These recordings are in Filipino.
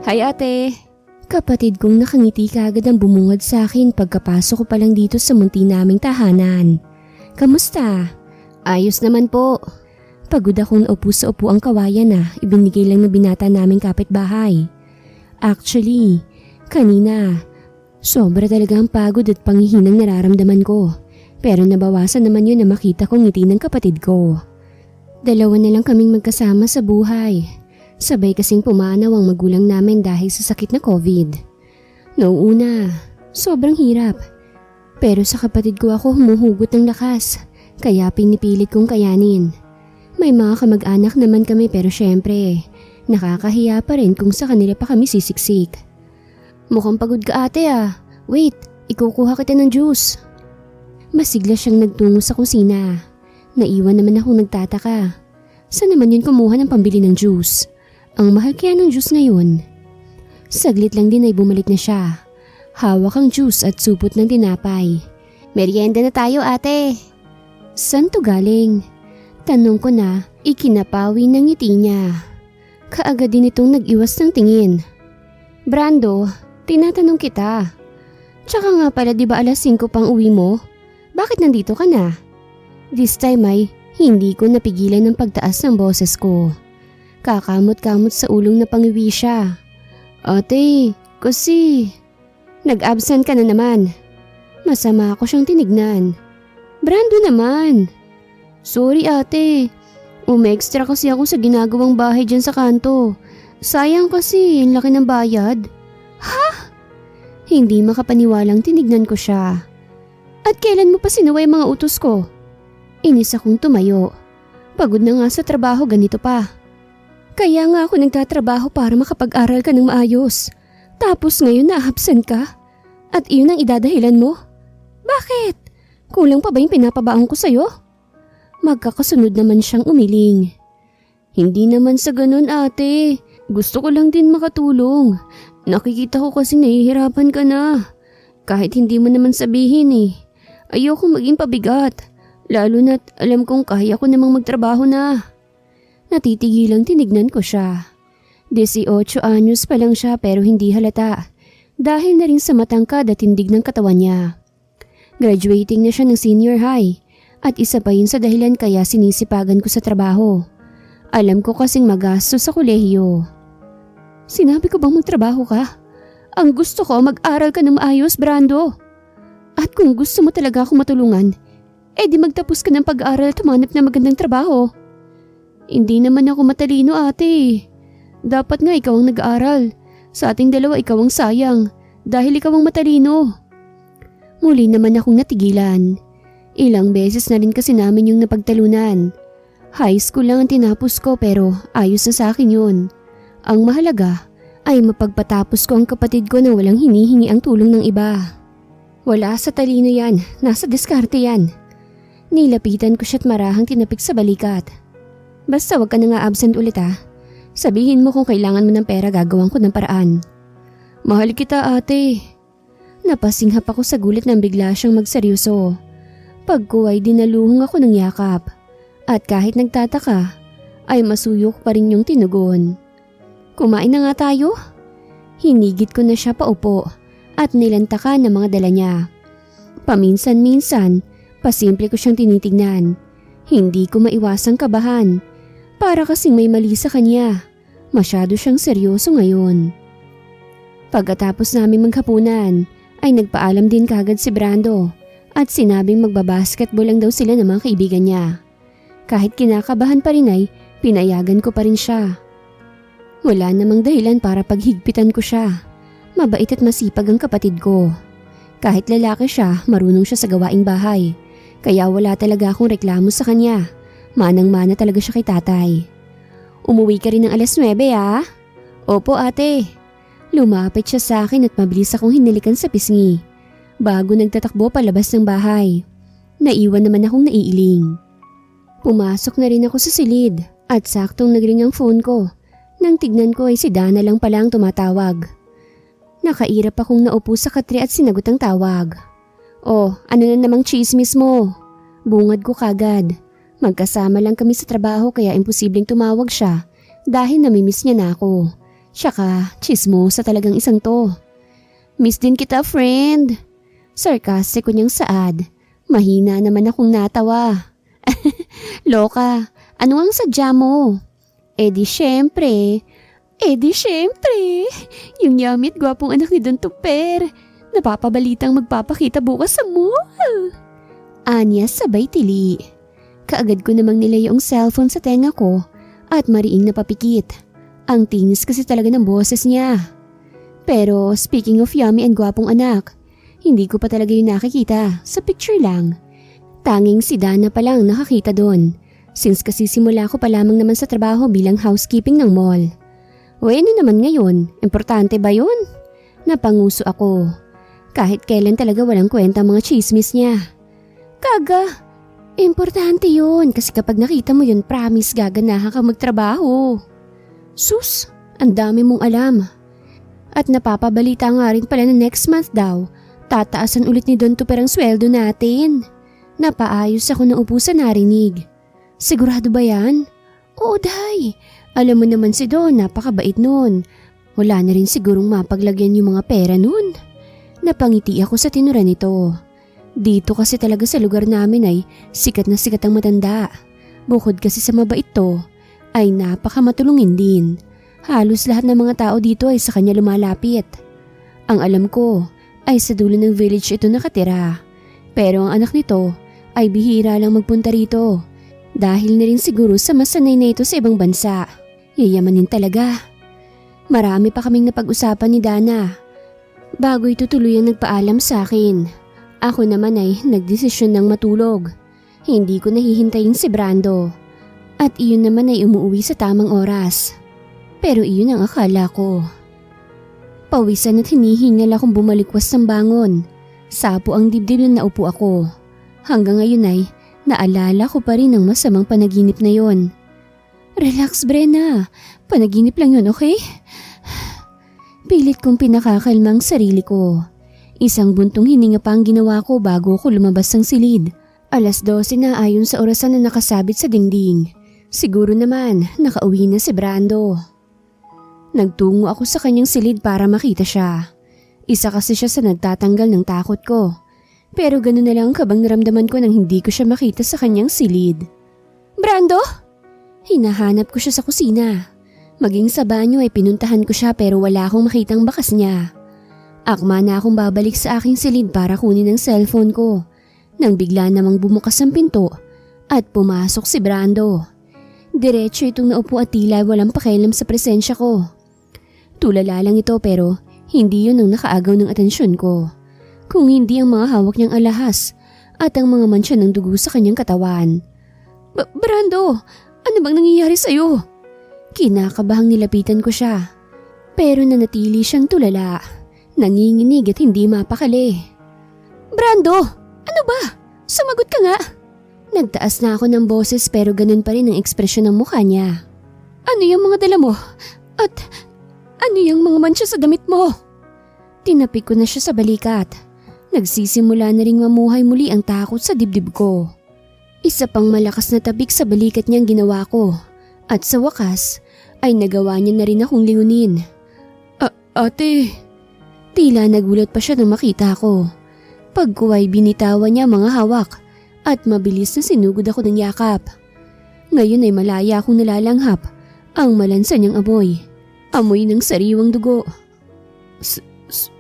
Hi ate! Kapatid kong nakangiti kaagad ang bumungad sa akin pagkapasok ko pa lang dito sa munti naming tahanan. Kamusta? Ayos naman po. Pagod akong naupo sa upuang kawayan na ibinigay lang ng binata naming kapitbahay. Actually, kanina, sobra talaga ang pagod at panghihinang nararamdaman ko. Pero nabawasan naman yun na makita kong ngiti ng kapatid ko. Dalawa na lang kaming magkasama sa buhay. Sabay kasing pumanaw ang magulang namin dahil sa sakit na COVID. Noong una, sobrang hirap. Pero sa kapatid ko ako humuhugot ng lakas, kaya pinipilit kong kayanin. May mga kamag-anak naman kami pero syempre, nakakahiya pa rin kung sa kanila pa kami sisiksik. Mukhang pagod ka ate ah. Wait, ikukuha kita ng juice. Masigla siyang nagtungo sa kusina. Naiwan naman akong nagtataka. Saan naman yun kumuha ng pambili ng juice? Ang mahal kaya ng juice ngayon. Saglit lang din ay bumalik na siya. Hawak ang juice at supot ng tinapay. Merienda na tayo ate. Saan to galing? Tanong ko na, ikinapawi ng ngiti niya. Kaagad din itong nag-iwas ng tingin. Brando, tinatanong kita. Tsaka nga pala di ba alas 5 pang uwi mo? Bakit nandito ka na? This time ay hindi ko napigilan ng pagtaas ng boses ko. Kakamot-kamot sa ulong na pangiwi siya. Ate, kasi nag-absent ka na naman. Masama ako siyang tinignan. Brando naman. Sorry ate, umextra kasi ako sa ginagawang bahay dyan sa kanto. Sayang kasi, ang laki ng bayad. Ha? Hindi makapaniwalang tinignan ko siya. At kailan mo pa sinuway mga utos ko? Inis akong tumayo. Pagod na nga sa trabaho, ganito pa. Kaya nga ako nagtatrabaho para makapag-aral ka ng maayos. Tapos ngayon na-absent ka? At iyon ang idadahilan mo? Bakit? Kulang pa ba yung pinapabaon ko sa'yo? Magkakasunod naman siyang umiling. Hindi naman sa ganun ate. Gusto ko lang din makatulong. Nakikita ko kasi nahihirapan ka na. Kahit hindi mo naman sabihin eh. Ayoko maging pabigat. Lalo na't alam kong kaya ko namang magtrabaho na. Natitigilang tinignan ko siya. 18 anyos pa lang siya pero hindi halata. Dahil na rin sa matangkad at tindig ng katawan niya. Graduating na siya ng senior high. At isa pa yun sa dahilan kaya sinisipagan ko sa trabaho. Alam ko kasing magastos sa kolehiyo. Sinabi ko bang magtrabaho ka? Ang gusto ko mag-aral ka ng maayos, Brando. At kung gusto mo talaga akong matulungan, di magtapos ka ng pag-aaral at tumanap na magandang trabaho. Hindi naman ako matalino ate. Dapat nga ikaw ang nag-aaral. Sa ating dalawa ikaw ang sayang dahil ikaw ang matalino. Muli naman akong natigilan. Ilang beses na rin kasi namin yung napagtalunan. High school lang ang tinapos ko pero ayos na sa akin yun. Ang mahalaga ay mapagpatapos ko ang kapatid ko na walang hinihingi ang tulong ng iba. Wala sa talino yan, nasa diskarte yan. Nilapitan ko siya't marahang tinapik sa balikat. Basta wag ka na nga absent ulit ha. Sabihin mo kung kailangan mo ng pera gagawan ko ng paraan. Mahal kita ate. Napasinghap ako sa gulit nang bigla siyang magseryoso. Pagkuway dinaluhong ako ng yakap. At kahit nagtataka, ay masuyok pa rin yung tinugon. Kumain na nga tayo? Hinigit ko na siya paupo at nilantakan ng mga dala niya. Paminsan-minsan, pasimple ko siyang tinitignan. Hindi ko maiwasang kabahan. Para kasing may mali sa kanya. Masyado siyang seryoso ngayon. Pagkatapos namin maghapunan, ay nagpaalam din kagad si Brando at sinabing magbabasketball lang daw sila ng mga kaibigan niya. Kahit kinakabahan pa rin ay pinayagan ko pa rin siya. Wala namang dahilan para paghigpitan ko siya. Mabait at masipag ang kapatid ko. Kahit lalaki siya, marunong siya sa gawaing bahay. Kaya wala talaga akong reklamo sa kanya. Manang-mana talaga siya kay tatay. Umuwi ka rin ng alas 9 ah? Opo ate. Lumapit siya sa akin at mabilis akong hinalikan sa pisngi. Bago nagtatakbo palabas ng bahay. Naiwan naman akong naiiling. Pumasok na rin ako sa silid at saktong nagring ang phone ko. Nang tignan ko ay si Dana lang pala ang tumatawag. Nakairap akong naupo sa katre at sinagot ang tawag. Oh, ano na namang chismis mo? Bungad ko kagad. Magkasama lang kami sa trabaho kaya imposibleng tumawag siya dahil namimiss niya na ako. Tsaka, chismosa talagang isang to. Miss din kita, friend. Sarcastic ko niyang saad. Mahina naman akong natawa. Loka, ano ang sadya mo? Eh di syempre. Yung yummy at gwapong anak ni Don Tuper. Napapabalitang magpapakita bukas sa mall. Anya sabay tili. Kaagad ko namang nilay yung cellphone sa tenga ko at mariing napapikit. Ang tinis kasi talaga ng boses niya. Pero speaking of yummy and gwapong anak, hindi ko pa talaga yung nakikita, sa picture lang. Tanging si Dana pa lang nakakita doon, since kasi simula ko pa lamang naman sa trabaho bilang housekeeping ng mall. O ano naman ngayon, importante ba yun? Napanguso ako. Kahit kailan talaga walang kwenta mga chismis niya. Kaga, importante yun kasi kapag nakita mo yun, promise gaganahan ka magtrabaho. Sus, ang dami mong alam. At napapabalita nga rin pala na next month daw, tataasan ulit ni Don Tuper ang sweldo natin. Napaayos ako na upo sa narinig. Sigurado ba yan? Oo, Day. Alam mo naman si Don, napakabait nun. Wala na rin sigurong mapaglagyan yung mga pera nun. Napangiti ako sa tinura nito. Dito kasi talaga sa lugar namin ay sikat na sikat ang matanda. Bukod kasi sa mabait to, ay napakamatulungin din. Halos lahat ng mga tao dito ay sa kanya lumalapit. Ang alam ko ay sa dulo ng village ito nakatira. Pero ang anak nito ay bihira lang magpunta rito. Dahil na rin siguro sa masanay na ito sa ibang bansa. Yayamanin talaga. Marami pa kaming napag-usapan ni Dana. Bago ito tuluyang nagpaalam sa akin. Ako naman ay nagdesisyon ng matulog. Hindi ko nahihintayin si Brando. At iyon naman ay umuwi sa tamang oras. Pero iyon ang akala ko. Pawisan at hinihingal akong bumalikwas ng bangon. Sapo ang dibdib na naupo ako. Hanggang ngayon ay naalala ko pa rin ang masamang panaginip na yon. Relax, Brenna. Panaginip lang yun, okay? Pilit kong pinakakalmang sarili ko. Isang buntong hininga pa ang ginawa ko bago ko lumabas ng silid. 12:00 na ayon sa orasan na nakasabit sa dingding. Siguro naman nakauwi na si Brando. Nagtungo ako sa kanyang silid para makita siya. Isa kasi siya sa nagtatanggal ng takot ko. Pero ganoon na lang kabang naramdaman ko nang hindi ko siya makita sa kanyang silid. Brando? Hinahanap ko siya sa kusina. Maging sa banyo ay pinuntahan ko siya pero wala akong makitang bakas niya. Akma na akong babalik sa aking silid para kunin ang cellphone ko. Nang bigla namang bumukas ang pinto at pumasok si Brando. Diretso itong naupo at tila walang pakialam sa presensya ko. Tulala lang ito pero hindi yun ang nakaagaw ng atensyon ko. Kung hindi ang mga hawak niyang alahas at ang mga mansya ng dugo sa kanyang katawan. Brando, ano bang nangyayari sa'yo? Kinakabahang nilapitan ko siya. Pero nanatili siyang tulala. Nanginginig at hindi mapakali. Brando, ano ba? Sumagot ka nga. Nagtaas na ako ng boses pero ganun pa rin ang ekspresyon ng mukha niya. Ano yung mga dala mo? At ano yung mga mansya sa damit mo? Tinapik ko na siya sa balikat. Nagsisimula na ring mamuhay muli ang takot sa dibdib ko. Isa pang malakas na tabik sa balikat niyang ginawa ko. At sa wakas ay nagawa niya na rin akong lingunin. Ate. Tila nagulat pa siya nang makita ko. Pagkuway binitawan niya mga hawak at mabilis na sinugod ako ng yakap. Ngayon ay malaya akong nalalanghap ang malansa niyang amoy. Amoy ng sariwang dugo.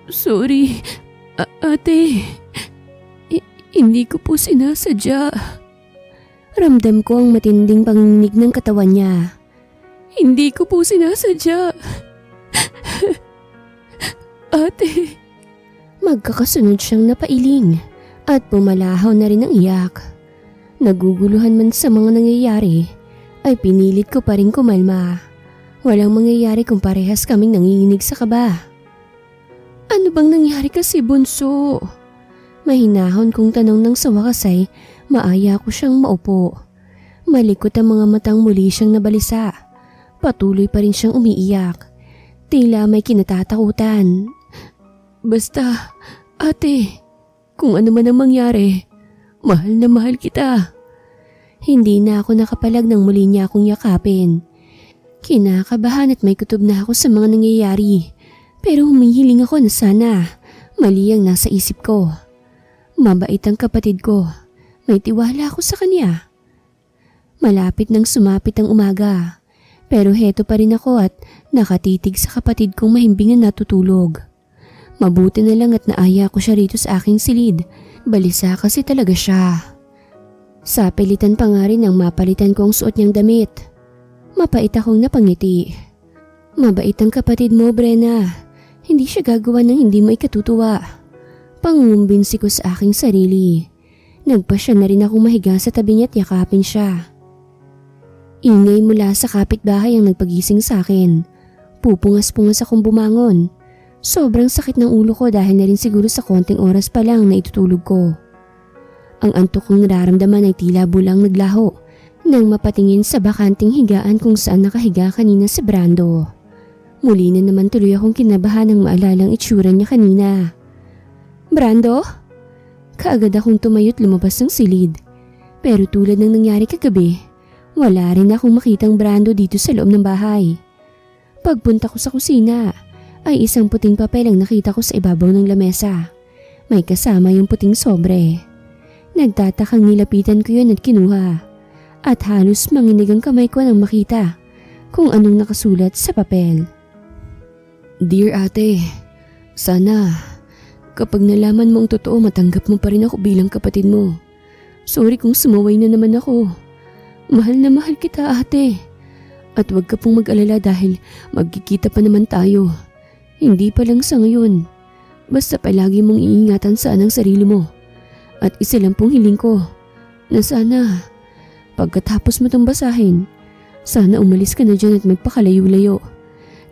Sorry, ate. Hindi ko po sinasadya. Ramdam ko ang matinding panginginig ng katawan niya. Hindi ko po sinasadya. Ate. Magkakasunod siyang napailing at pumalahaw na rin ang iyak. Naguguluhan man sa mga nangyayari ay pinilit ko pa rin kumalma. Walang mangyayari kung parehas kaming nanginginig sa kaba. Ano bang nangyari kasi, bunso? Mahinahon kong tanong ng sa wakas ay maaya ko siyang maupo. Malikot ang mga matang muli siyang nabalisa. Patuloy pa rin siyang umiiyak. Tila may kinatatakutan. Basta, ate, kung ano man ang mangyari, mahal na mahal kita. Hindi na ako nakapalag nang muli niya akong yakapin. Kinakabahan at may kutob na ako sa mga nangyayari. Pero humihiling ako na sana mali ang nasa isip ko. Mabait ang kapatid ko. May tiwala ako sa kanya. Malapit nang sumapit ang umaga. Pero heto pa rin ako at nakatitig sa kapatid kong mahimbing na natutulog. Mabuti na lang at naaya ko siya rito sa aking silid. Balisa kasi talaga siya. Sa pilitan pa nga rin ang mapalitan ko ang suot niyang damit. Mapait akong napangiti. Mabait ang kapatid mo, Brenna. Hindi siya gagawa ng hindi mo ikatutuwa. Pangumbinsi ko sa aking sarili. Nagpasya na rin akong mahiga sa tabi niya at yakapin siya. Ingay mula sa kapitbahay ang nagpagising sa akin. Pupungas-pungas akong bumangon. Sobrang sakit ng ulo ko dahil na rin siguro sa konting oras pa lang na itutulog ko. Ang antok kong nararamdaman ay tila bulang naglaho nang mapatingin sa bakanting higaan kung saan nakahiga kanina si Brando. Muli na naman tuloy akong kinabahan nang maalalang itsura niya kanina. Brando? Kaagad akong tumayo't lumabas ng silid. Pero tulad ng nangyari kagabi, wala rin akong makitang Brando dito sa loob ng bahay. Pagpunta ko sa kusina, ay isang puting papel ang nakita ko sa ibabaw ng lamesa. May kasama yung puting sobre. Nagtatakang nilapitan ko yun at kinuha. At halos manginig ang kamay ko nang makita kung anong nakasulat sa papel. Dear ate, sana kapag nalaman mo ang totoo matanggap mo pa rin ako bilang kapatid mo. Sorry kung sumaway na naman ako. Mahal na mahal kita ate. At huwag ka pong mag-alala dahil magkikita pa naman tayo. Hindi pa lang sa ngayon. Basta palagi mong iingatan saan ang sarili mo. At isa lang pong hiling ko na sana pagkatapos mo itong basahin, sana umalis ka na dyan at magpakalayo-layo.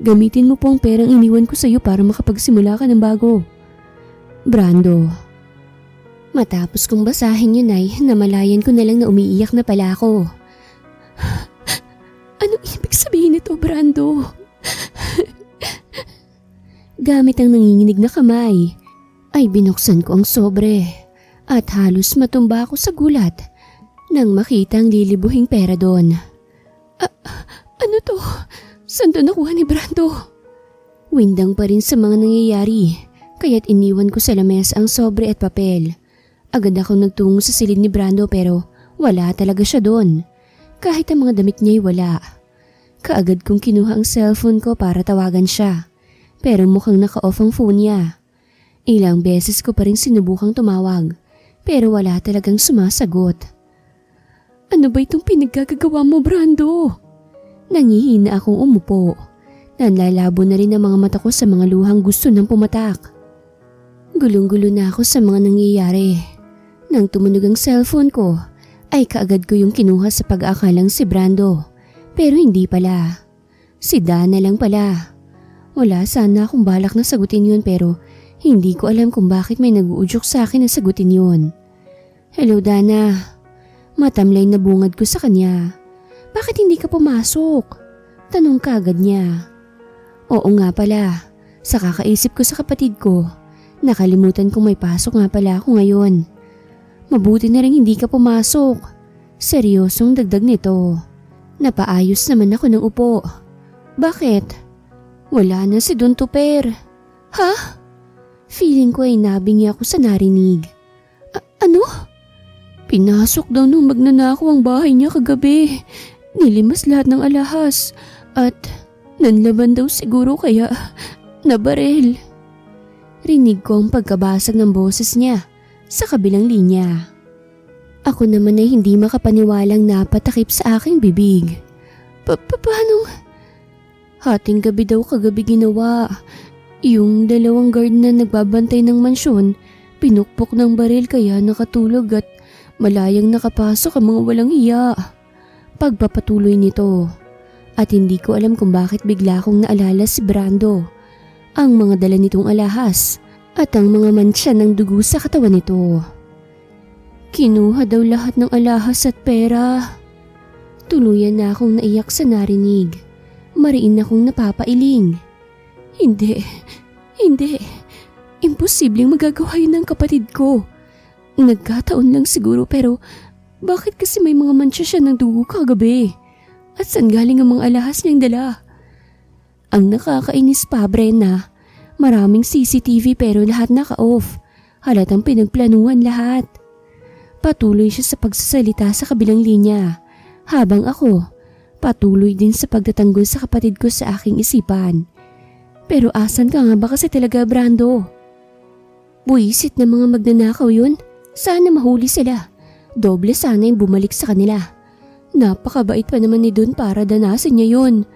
Gamitin mo po ang perang iniwan ko sa iyo para makapagsimula ka ng bago. Brando. Matapos kong basahin yun ay namalayan ko na lang na umiiyak na pala ako. Anong ibig sabihin nito, Brando? Gamit ang nanginginig na kamay, ay binuksan ko ang sobre at halos matumba ako sa gulat nang makita ang lilibuhing pera doon. Ano to? Saan to nakuha ni Brando? Windang pa rin sa mga nangyayari, kaya't iniwan ko sa lamesa ang sobre at papel. Agad ako nagtungo sa silid ni Brando pero wala talaga siya doon. Kahit ang mga damit niya'y wala. Kaagad kong kinuha ang cellphone ko para tawagan siya. Pero mukhang naka-off ang phone niya. Ilang beses ko pa rin sinubukang tumawag pero wala talagang sumasagot. Ano ba itong pinaggagawa mo, Brando? Nangihina akong umupo. Nanlalabo na rin ang mga mata ko sa mga luhang gusto nang pumatak. Gulong-gulo na ako sa mga nangyayari. Nang tumunog ang cellphone ko, ay kaagad ko yung kinuha sa pag-aakalang si Brando. Pero hindi pala. Si Dana lang pala. Wala sana akong balak na sagutin yun pero hindi ko alam kung bakit may nag-uudyok sa akin na sagutin yun. Hello Dana. Matamlay na bungad ko sa kanya. Bakit hindi ka pumasok? Tanong kaagad niya. Oo nga pala, sa kakaisip ko sa kapatid ko, nakalimutan kong may pasok nga pala ako ngayon. Mabuti na rin hindi ka pumasok. Seryosong dagdag nito. Napaayos naman ako ng upo. Bakit? Wala na si Don Tuper. Ha? Feeling ko ay nabingi ako sa narinig. Ano? Pinasok daw nung magnanakaw ang bahay niya kagabi. Nilimas lahat ng alahas at nanlaban daw siguro kaya nabarel. Rinig ko ang pagkabasag ng boses niya sa kabilang linya. Ako naman ay hindi makapaniwalang napatakip sa aking bibig. Paano? Hating gabi daw kagabi ginawa. Yung dalawang guard na nagbabantay ng mansyon, pinukpok ng baril kaya nakatulog at malayang nakapasok ang mga walang hiya. Pagpapatuloy nito at hindi ko alam kung bakit bigla kong naalala si Brando, ang mga dala nitong alahas at ang mga mantsa ng dugo sa katawan nito. Kinuha daw lahat ng alahas at pera. Tuluyan na akong naiyak sa narinig. Mariin akong napapailing. Hindi. Imposibleng magagawa yun ng kapatid ko. Nagkataon lang siguro pero bakit kasi may mga mantsa siya ng dugo kagabi? At saan galing ang mga alahas niyang dala? Ang nakakainis pa, Brenna, maraming CCTV pero lahat naka-off. Halatang pinagplanuhan lahat. Patuloy siya sa pagsasalita sa kabilang linya, habang ako patuloy din sa pagtatanggol sa kapatid ko sa aking isipan. Pero asan ka nga ba kasi talaga, Brando? Buisit na mga magnanakaw yun. Sana mahuli sila. Doble sana yung bumalik sa kanila. Napakabait pa naman ni Don para danasin niya yun.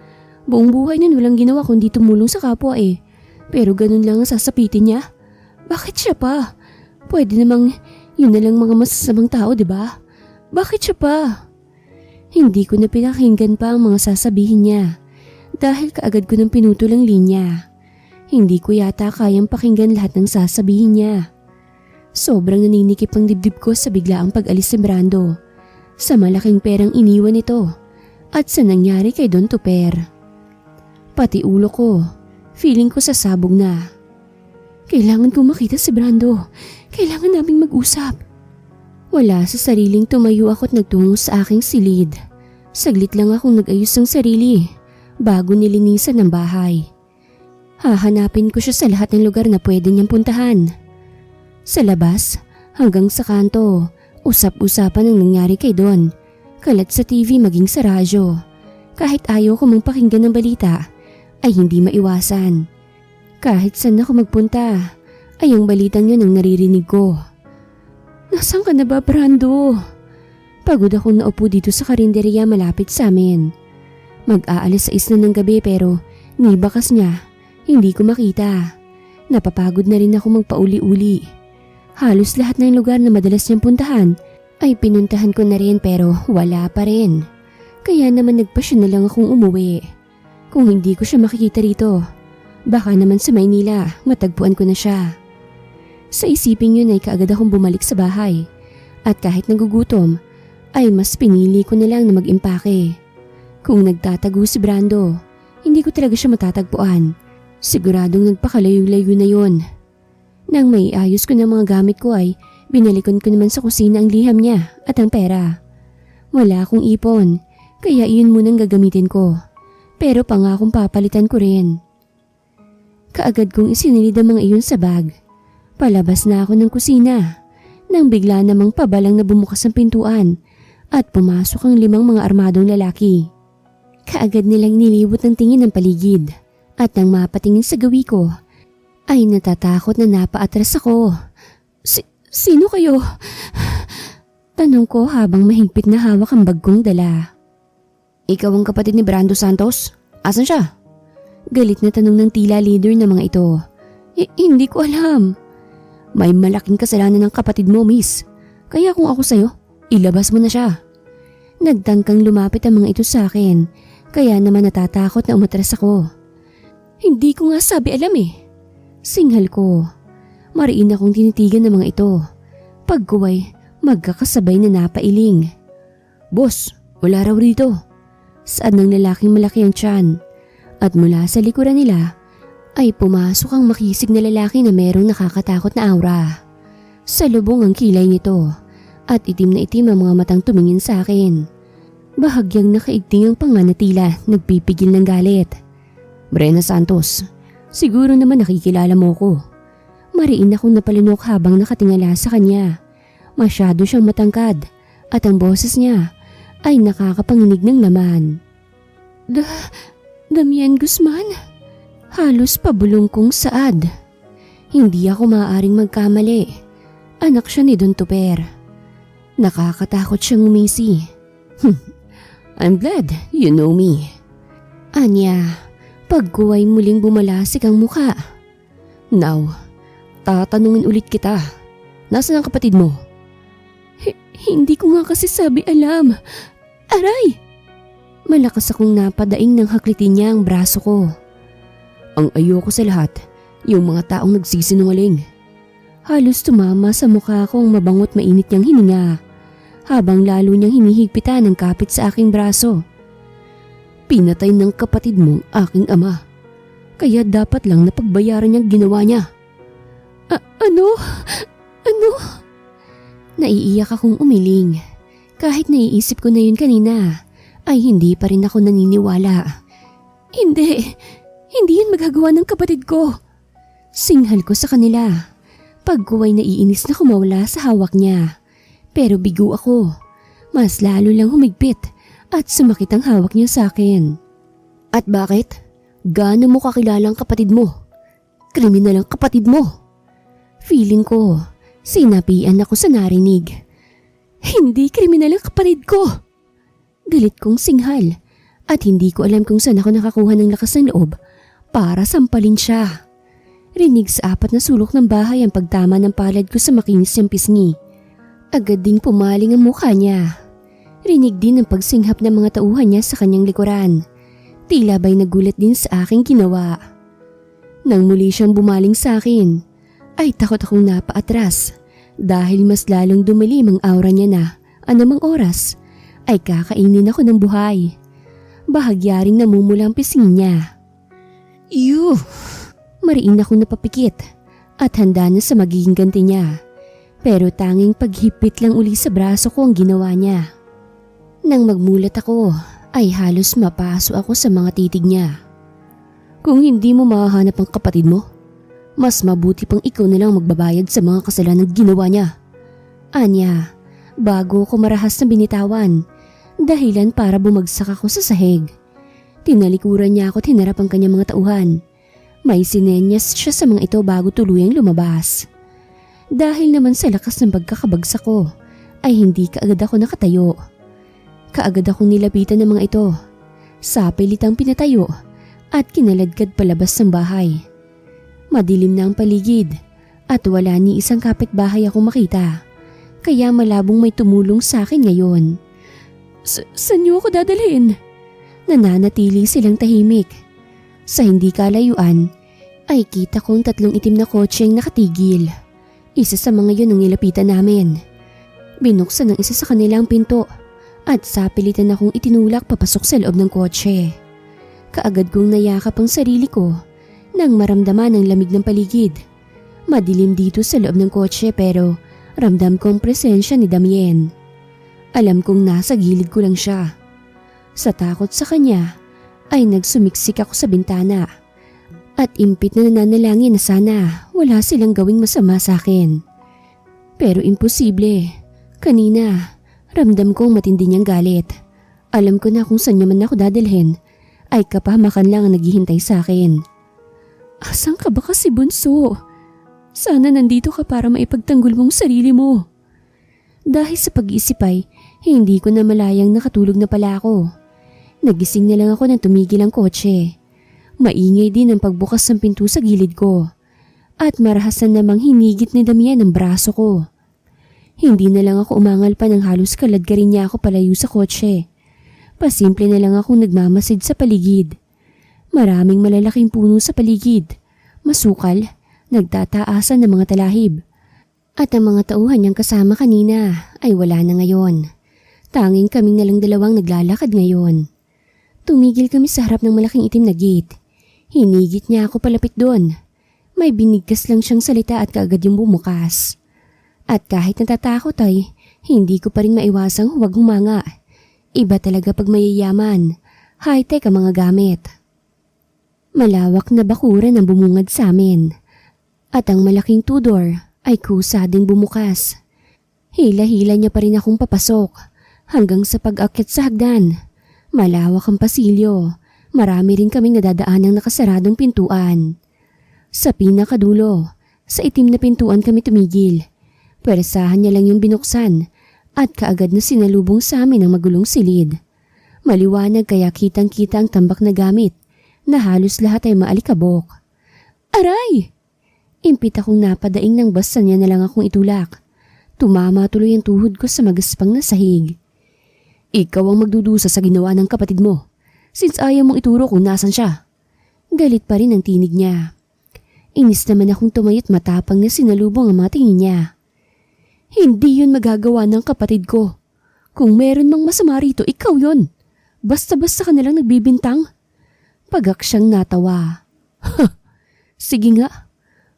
Buong buhay nun walang ginawa kundi tumulong sa kapwa eh. Pero ganun lang ang sasapitin niya. Bakit siya pa? Pwede namang yun na lang mga masasamang tao, di ba? Bakit siya pa? Hindi ko na pinakinggan pa ang mga sasabihin niya dahil kaagad ko nang pinutol ang linya. Hindi ko yata kayang pakinggan lahat ng sasabihin niya. Sobrang naninikip ang dibdib ko sa biglaang pag-alis ni Brando, sa malaking perang iniwan nito at sa nangyari kay Don Tuper. Pati ulo ko, feeling ko sasabog na. Kailangan kong makita si Brando. Kailangan naming mag-usap. Wala sa sariling tumayo ako at nagtungo sa aking silid. Saglit lang akong nag-ayos ng sarili bago nilinisan ang bahay. Hahanapin ko siya sa lahat ng lugar na pwede niyang puntahan. Sa labas, hanggang sa kanto, usap-usapan ang nangyari kay Don. Kalat sa TV maging sa radyo. Kahit ayaw ko mang pakinggan ng balita, ay hindi maiwasan. Kahit saan ako magpunta, ay ang balitang yun ang naririnig ko. Nasaan ka na ba, Brando? Pagod akong naupo dito sa karinderya malapit sa amin. Mag-aalas 6 na ng gabi pero nibakas niya. Hindi ko makita. Napapagod na rin ako magpauli-uli. Halos lahat ng lugar na madalas niyang puntahan ay pinuntahan ko na rin pero wala pa rin. Kaya naman nagpasya na lang akong umuwi. Kung hindi ko siya makikita rito, baka naman sa Maynila matagpuan ko na siya. Sa isipin yun ay kaagad akong bumalik sa bahay. At kahit nagugutom, ay mas pinili ko na lang na mag-impake. Kung nagtatago si Brando, hindi ko talaga siya matatagpuan. Siguradong nagpakalayo-layo na yun. Nang may ayos ko ng mga gamit ko ay binalikon ko naman sa kusina ang liham niya at ang pera. Wala akong ipon, kaya iyon munang gagamitin ko. Pero pangakong papalitan ko rin. Kaagad kong isinilid ang mga iyon sa bag. Palabas na ako ng kusina nang bigla namang pabalang na bumukas ang pintuan at pumasok ang 5 mga armadong lalaki. Kaagad nilang nilibot ng tingin ng paligid. At nang mapatingin sa gawi ko, ay natatakot na napaatras ako. Sino kayo? Tanong ko habang mahigpit na hawak ang bag kong dala. Ikaw ang kapatid ni Brando Santos? Asan siya? Galit na tanong ng tila leader ng mga ito. Hindi ko alam. May malaking kasalanan ng kapatid mo, miss. Kaya kung ako sa'yo, ilabas mo na siya. Nagtangkang lumapit ang mga ito sa akin, kaya naman natatakot na umatras ako. Hindi ko nga sabi alam eh. Singhal ko. Mariin akong tinitigan ng mga ito. Pagkuway, magkakasabay na napailing. Boss, wala raw rito. Saan ng lalaking malaki ang tiyan. At mula sa likuran nila, ay pumasok ang makisig na lalaki na merong nakakatakot na aura. Salubong ang kilay nito at itim na itim ang mga matang tumingin sa akin. Bahagyang nakaigting ang panga na tila nagpipigil ng galit. Brenna Santos, siguro naman nakikilala mo ko. Mariin akong napalunok habang nakatingala sa kanya. Masyado siyang matangkad at ang boses niya ay nakakapanginig ng laman. Damian Guzman? Halos pabulong kong saad. Hindi ako maaaring magkamali. Anak siya ni Don Tuper. Nakakatakot siyang umisi. I'm glad you know me. Anya, pagkuway muling bumalasik ang mukha. Now, tatanungin ulit kita. Nasaan ang kapatid mo? Hindi ko nga kasi sabi alam. Aray! Malakas akong napadaing nang haklitin niya ang braso ko. Ang ayoko sa lahat, yung mga taong nagsisinungaling. Halos tumama sa mukha ko ang mabangot mainit niyang hininga, habang lalo niyang hinihigpitan ang kapit sa aking braso. Pinatay ng kapatid mong aking ama, kaya dapat lang napagbayaran niyang ginawa niya. Ano? Naiiyak akong umiling. Kahit naiisip ko na yun kanina, ay hindi pa rin ako naniniwala. Hindi, hindi yun magagawa ng kapatid ko. Singhal ko sa kanila. Pagkuway naiinis na kumawala sa hawak niya. Pero bigo ako. Mas lalo lang humigpit at sumakit ang hawak niya sa akin. At bakit? Gaano mo kakilalang kapatid mo? Kriminal ang kapatid mo. Feeling ko, sinapian ako sa narinig. Hindi kriminal ang kapatid ko. Galit kong singhal at hindi ko alam kung saan ako nakakuha ng lakas ng loob para sampalin siya. Rinig sa apat na sulok ng bahay ang pagtama ng palad ko sa makinis niyang pisngi. Agad ding pumaling ang mukha niya. Rinig din ang pagsinghap ng mga tauhan niya sa kanyang likuran. Tila ba'y nagulat din sa aking ginawa. Nang muli siyang bumaling sa akin, ay takot akong napaatras dahil mas lalong dumalim ang aura niya na anumang oras ay kakainin ako ng buhay. Bahagyaring namumula ang pisngi niya. Ew! Mariin akong napapikit at handa na sa magiging ganti niya. Pero tanging paghipit lang uli sa braso ko ang ginawa niya. Nang magmulat ako ay halos mapaso ako sa mga titig niya. Kung hindi mo mahahanap ang kapatid mo, mas mabuti pang ikaw na lang magbabayad sa mga kasalanan ginawa niya. Anya, bago ko marahas na binitawan, dahilan para bumagsak ako sa sahig. Tinalikuran niya ako at hinarap ang kanyang mga tauhan. May sinenyas siya sa mga ito bago tuluyang lumabas. Dahil naman sa lakas ng pagkakabagsak ko, ay hindi kaagad ako nakatayo. Kaagad akong nilapitan ng mga ito. Sapilitang pinatayo at kinaladkad palabas ng bahay. Madilim na ang paligid at wala ni isang kapitbahay akong makita. Kaya malabong may tumulong sa akin ngayon. Saan niyo ako dadalhin? Nananatili silang tahimik. Sa hindi kalayuan ay kita kong 3 itim na kotseng nakatigil. Isa sa mga yun ang nilapitan namin. Binuksan ng isa sa kanilang pinto at sapilitan akong itinulak papasok sa loob ng kotse. Kaagad kong nayakap ang sarili ko nang maramdaman ang lamig ng paligid. Madilim dito sa loob ng kotse pero ramdam ko ang presensya ni Damien. Alam kong nasa gilid ko lang siya. Sa takot sa kanya ay nagsumiksik ako sa bintana at impit na nananalangin na sana wala silang gawing masama sa akin. Pero imposible. Kanina, ramdam kong matindi niyang galit. Alam ko na kung saan niya man ako dadalhin ay kapahamakan lang ang naghihintay sa akin. Asan ka ba kasi, bunso? Sana nandito ka para maipagtanggol mong sarili mo. Dahil sa pag-iisip ay hindi ko na malayang nakatulog na pala ako. Nagising na lang ako nang tumigil ang kotse. Maingay din ang pagbukas ng pinto sa gilid ko. At marahasan namang hinigit ni Damian ang braso ko. Hindi na lang ako umangal pa nang halos kaladkarin niya ako palayo sa kotse. Pasimple na lang akong nagmamasid sa paligid. Maraming malalaking puno sa paligid. Masukal, nagtataasan ng mga talahib. At ang mga tauhan niyang kasama kanina ay wala na ngayon. Tanging kaming nalang dalawang naglalakad ngayon. Tumigil kami sa harap ng malaking itim na gate. Hinigit niya ako palapit doon. May binigkas lang siyang salita at kaagad yung bumukas. At kahit natatakot ay hindi ko pa rin maiwasang huwag humanga. Iba talaga pag mayayaman. High-tech ang mga gamit. Malawak na bakuran ang bumungad sa amin. At ang malaking tudor ay kusa ding bumukas. Hila-hila niya pa rin akong papasok hanggang sa pag-akyat sa hagdan. Malawak ang pasilyo. Marami rin kaming nadadaan ng nakasaradong pintuan. Sa pinakadulo, sa itim na pintuan kami tumigil. Pwersahan niya lang yung binuksan at kaagad na sinalubong sa amin ang magulong silid. Maliwanag kaya kitang-kita ang tambak na gamit na halos lahat ay maalikabok. Aray! Impit akong napadaing nang basta niya na lang akong itulak. Tumama tuloy ang tuhod ko sa magaspang na sahig. Ikaw ang magdudusa sa ginawa ng kapatid mo, since ayaw mong ituro kung nasan siya. Galit pa rin ang tinig niya. Inis naman akong tumayot matapang na sinalubong ang mga tingin niya. Hindi yun magagawa ng kapatid ko. Kung meron mang masama rito, ikaw yun. Basta-basta ka nalang nagbibintang. Pagak siyang natawa. Sige nga,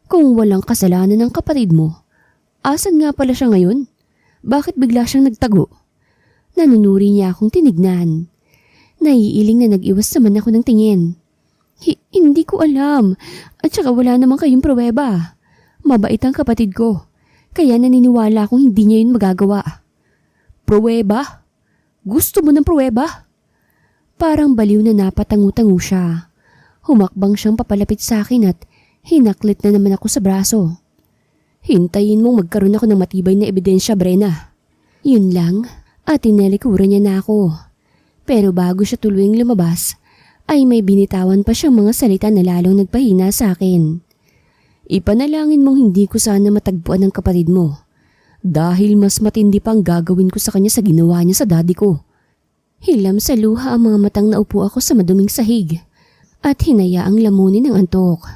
kung walang kasalanan ng kapatid mo, asan nga pala siya ngayon? Bakit bigla siyang nagtago? Nanunuri niya akong tinignan. Naiiling na nag-iwas naman ako ng tingin. Hindi ko alam. At saka wala naman kayong pruweba. Mabait ang kapatid ko. Kaya naniniwala akong hindi niya yun magagawa. Pruweba? Gusto mo ng pruweba? Parang baliw na napatangu-tangu siya. Humakbang siyang papalapit sa akin at hinaklit na naman ako sa braso. Hintayin mong magkaroon ako ng matibay na ebidensya, Brenna. Yun lang at tinalikuran niya na ako. Pero bago siya tuluyang lumabas, ay may binitawan pa siyang mga salita na lalong nagpahina sa akin. Ipanalangin mong hindi ko sana matagpuan ng kapatid mo. Dahil mas matindi pa ang gagawin ko sa kanya sa ginawa niya sa daddy ko. Hilam sa luha ang mga matang naupo ako sa maduming sahig at hinayaang lamunin ng antok.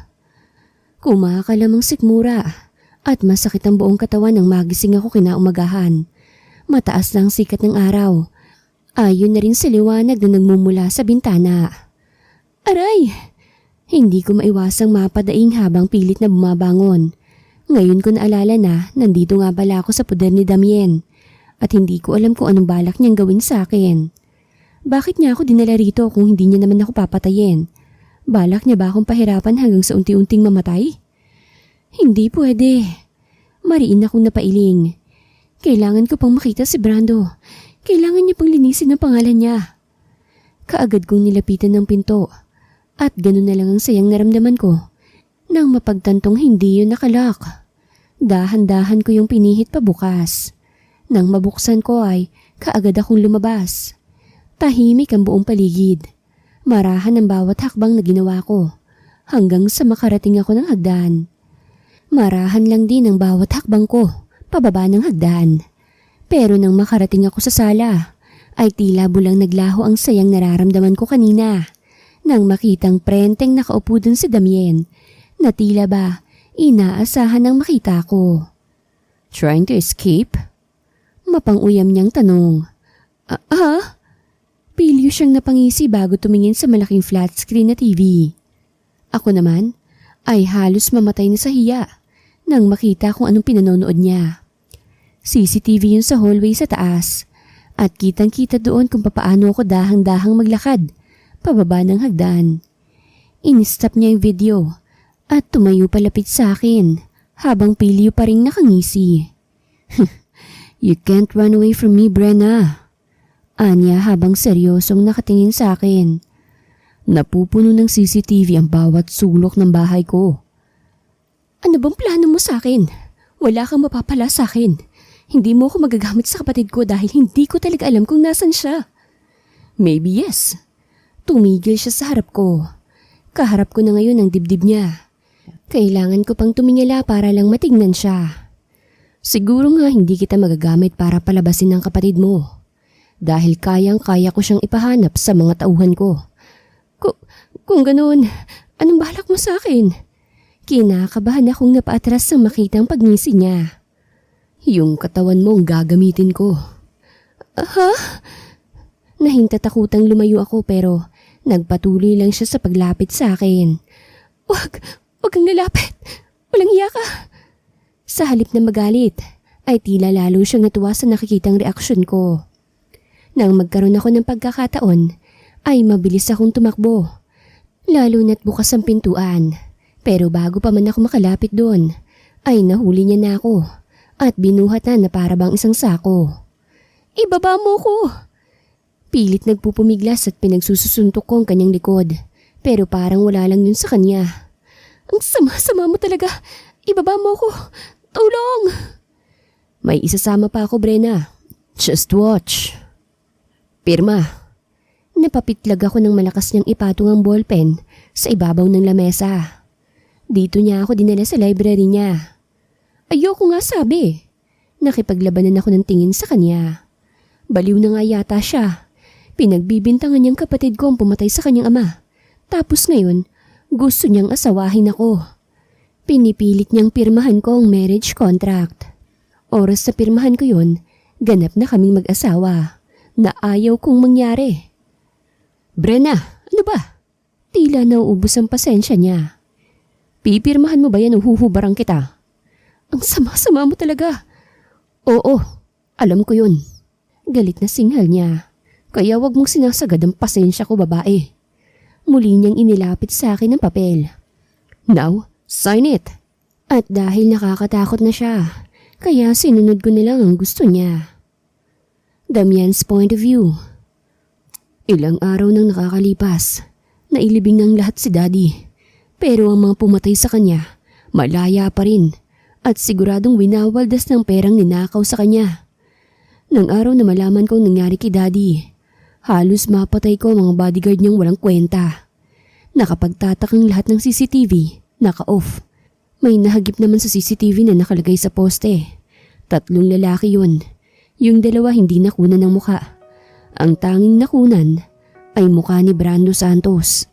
Kumakalamang sikmura at masakit ang buong katawan nang magising ako kinaumagahan. Mataas lang sikat ng araw. Ayon na rin sa liwanag na nagmumula sa bintana. Aray! Hindi ko maiwasang mapadaing habang pilit na bumabangon. Ngayon ko naalala na nandito nga pala ako sa poder ni Damien at hindi ko alam kung anong balak niyang gawin sa akin. Bakit niya ako dinala rito kung hindi niya naman ako papatayin? Balak niya ba akong pahirapan hanggang sa unti-unting mamatay? Hindi pwede. Mariin akong napailing. Kailangan ko pang makita si Brando. Kailangan niya pang linisin ang pangalan niya. Kaagad kong nilapitan ng pinto at ganun na lang ang sayang naramdaman ko nang mapagtantong hindi yun nakalak. Dahan-dahan ko yung pinihit pabukas. Nang mabuksan ko ay kaagad akong lumabas. Tahimik ang buong paligid. Marahan ang bawat hakbang na ginawa ko hanggang sa makarating ako ng hagdan. Marahan lang din ang bawat hakbang ko pababa ng hagdan. Pero nang makarating ako sa sala, ay tila bulang naglaho ang sayang nararamdaman ko kanina. Nang makitang prenteng nakaupo dun si Damien, na tila ba inaasahan ng makita ko. Trying to escape? Mapang-uyam niyang tanong. Pilyo siyang napangisi bago tumingin sa malaking flat screen na TV. Ako naman ay halos mamatay na sa hiya nang makita kung anong pinanonood niya. CCTV yun sa hallway sa taas at kitang-kita doon kung papaano ako dahang-dahang maglakad pababa ng hagdan. In-stop niya yung video at tumayo palapit sa akin habang pilyo pa ring nakangisi. You can't run away from me, Brenna. Anya habang seryosong nakatingin sa akin. Napupuno ng CCTV ang bawat sulok ng bahay ko. Ano bang plano mo sa akin? Wala kang mapapala sa akin. Hindi mo ako magagamit sa kapatid ko dahil hindi ko talaga alam kung nasan siya. Maybe yes. Tumigil siya sa harap ko. Kaharap ko na ngayon ang dibdib niya. Kailangan ko pang tumingala para lang matignan siya. Siguro nga hindi kita magagamit para palabasin ng kapatid mo. Dahil kayang-kaya ko siyang ipahanap sa mga tauhan ko. Kung ganoon, anong balak mo sa akin? Kinakabahan akong napaatras sa makitang pagngisi niya. Yung katawan mo ang gagamitin ko. Ha? Nahintatakutang lumayo ako pero nagpatuloy lang siya sa paglapit sa akin. Wag kang lalapit. Walang hiya ka. Sa halip na magalit, ay tila lalo siyang natuwa sa nakikitang reaksyon ko. Nang magkaroon ako ng pagkakataon, ay mabilis akong tumakbo. Lalo na't bukas ang pintuan. Pero bago pa man ako makalapit doon, ay nahuli niya na ako at binuhat na para bang isang sako. Ibaba mo ko! Pilit nagpupumiglas at pinagsususuntok ko ang kanyang likod. Pero parang wala lang yun sa kanya. Ang sama-sama mo talaga! Ibaba mo ko! Tulong! May isasama pa ako, Brenna. Just watch. Pirma. Napapitlag ako ng malakas niyang ipatong ang ballpen sa ibabaw ng lamesa. Dito niya ako dinala sa library niya. Ayoko nga sabi. Nakipaglabanan ako ng tingin sa kanya. Baliw na nga yata siya. Pinagbibintangan niyang kapatid ko ang pumatay sa kanyang ama. Tapos ngayon, gusto niyang asawahin ako. Pinipilit niyang pirmahan ko ang marriage contract. Oras na pirmahan ko yun, ganap na kaming mag-asawa na ayaw kong mangyari. Brenna, ano ba? Tila nauubos ang pasensya niya. Pipirmahan mo ba yan o huhubarang kita? Ang sama-sama mo talaga. Oo, alam ko yun. Galit na singhal niya. Kaya wag mong sinasagad ang pasensya ko, babae. Muli niyang inilapit sa akin ang papel. Now, sign it. At dahil nakakatakot na siya, kaya sinunod ko nilang ang gusto niya. Damian's point of view. Ilang araw nang nakakalipas, nailibing ng lahat si Daddy. Pero ang mga pumatay sa kanya, malaya pa rin at siguradong winawaldas ng perang ninakaw sa kanya. Nang araw na malaman kong nangyari kay Daddy, halos mapatay ko ang mga bodyguard niyang walang kwenta. Nakapagtatakang lahat ng CCTV, naka-off. May nahagip naman sa CCTV na nakalagay sa poste. 3 lalaki yun. Yung 2 hindi nakunan ng muka. Ang tanging nakunan ay mukha ni Brando Santos,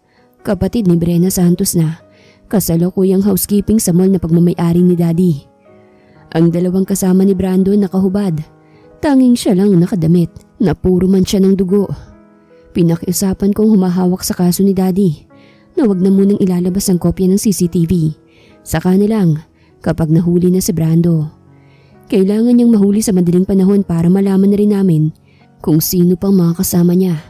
kapatid ni Brenna Santos na kasalukuyang housekeeping sa mall na pagmamayari ni Daddy. Ang 2 kasama ni Brando nakahubad. Tanging siya lang nakadamit na puro man siya ng dugo. Pinakiusapan kong humahawak sa kaso ni Daddy na wag na munang ilalabas ang kopya ng CCTV. Saka na lang kapag nahuli na si Brando. Kailangan niyang mahuli sa madaling panahon para malaman na rin namin kung sino pang mga kasama niya.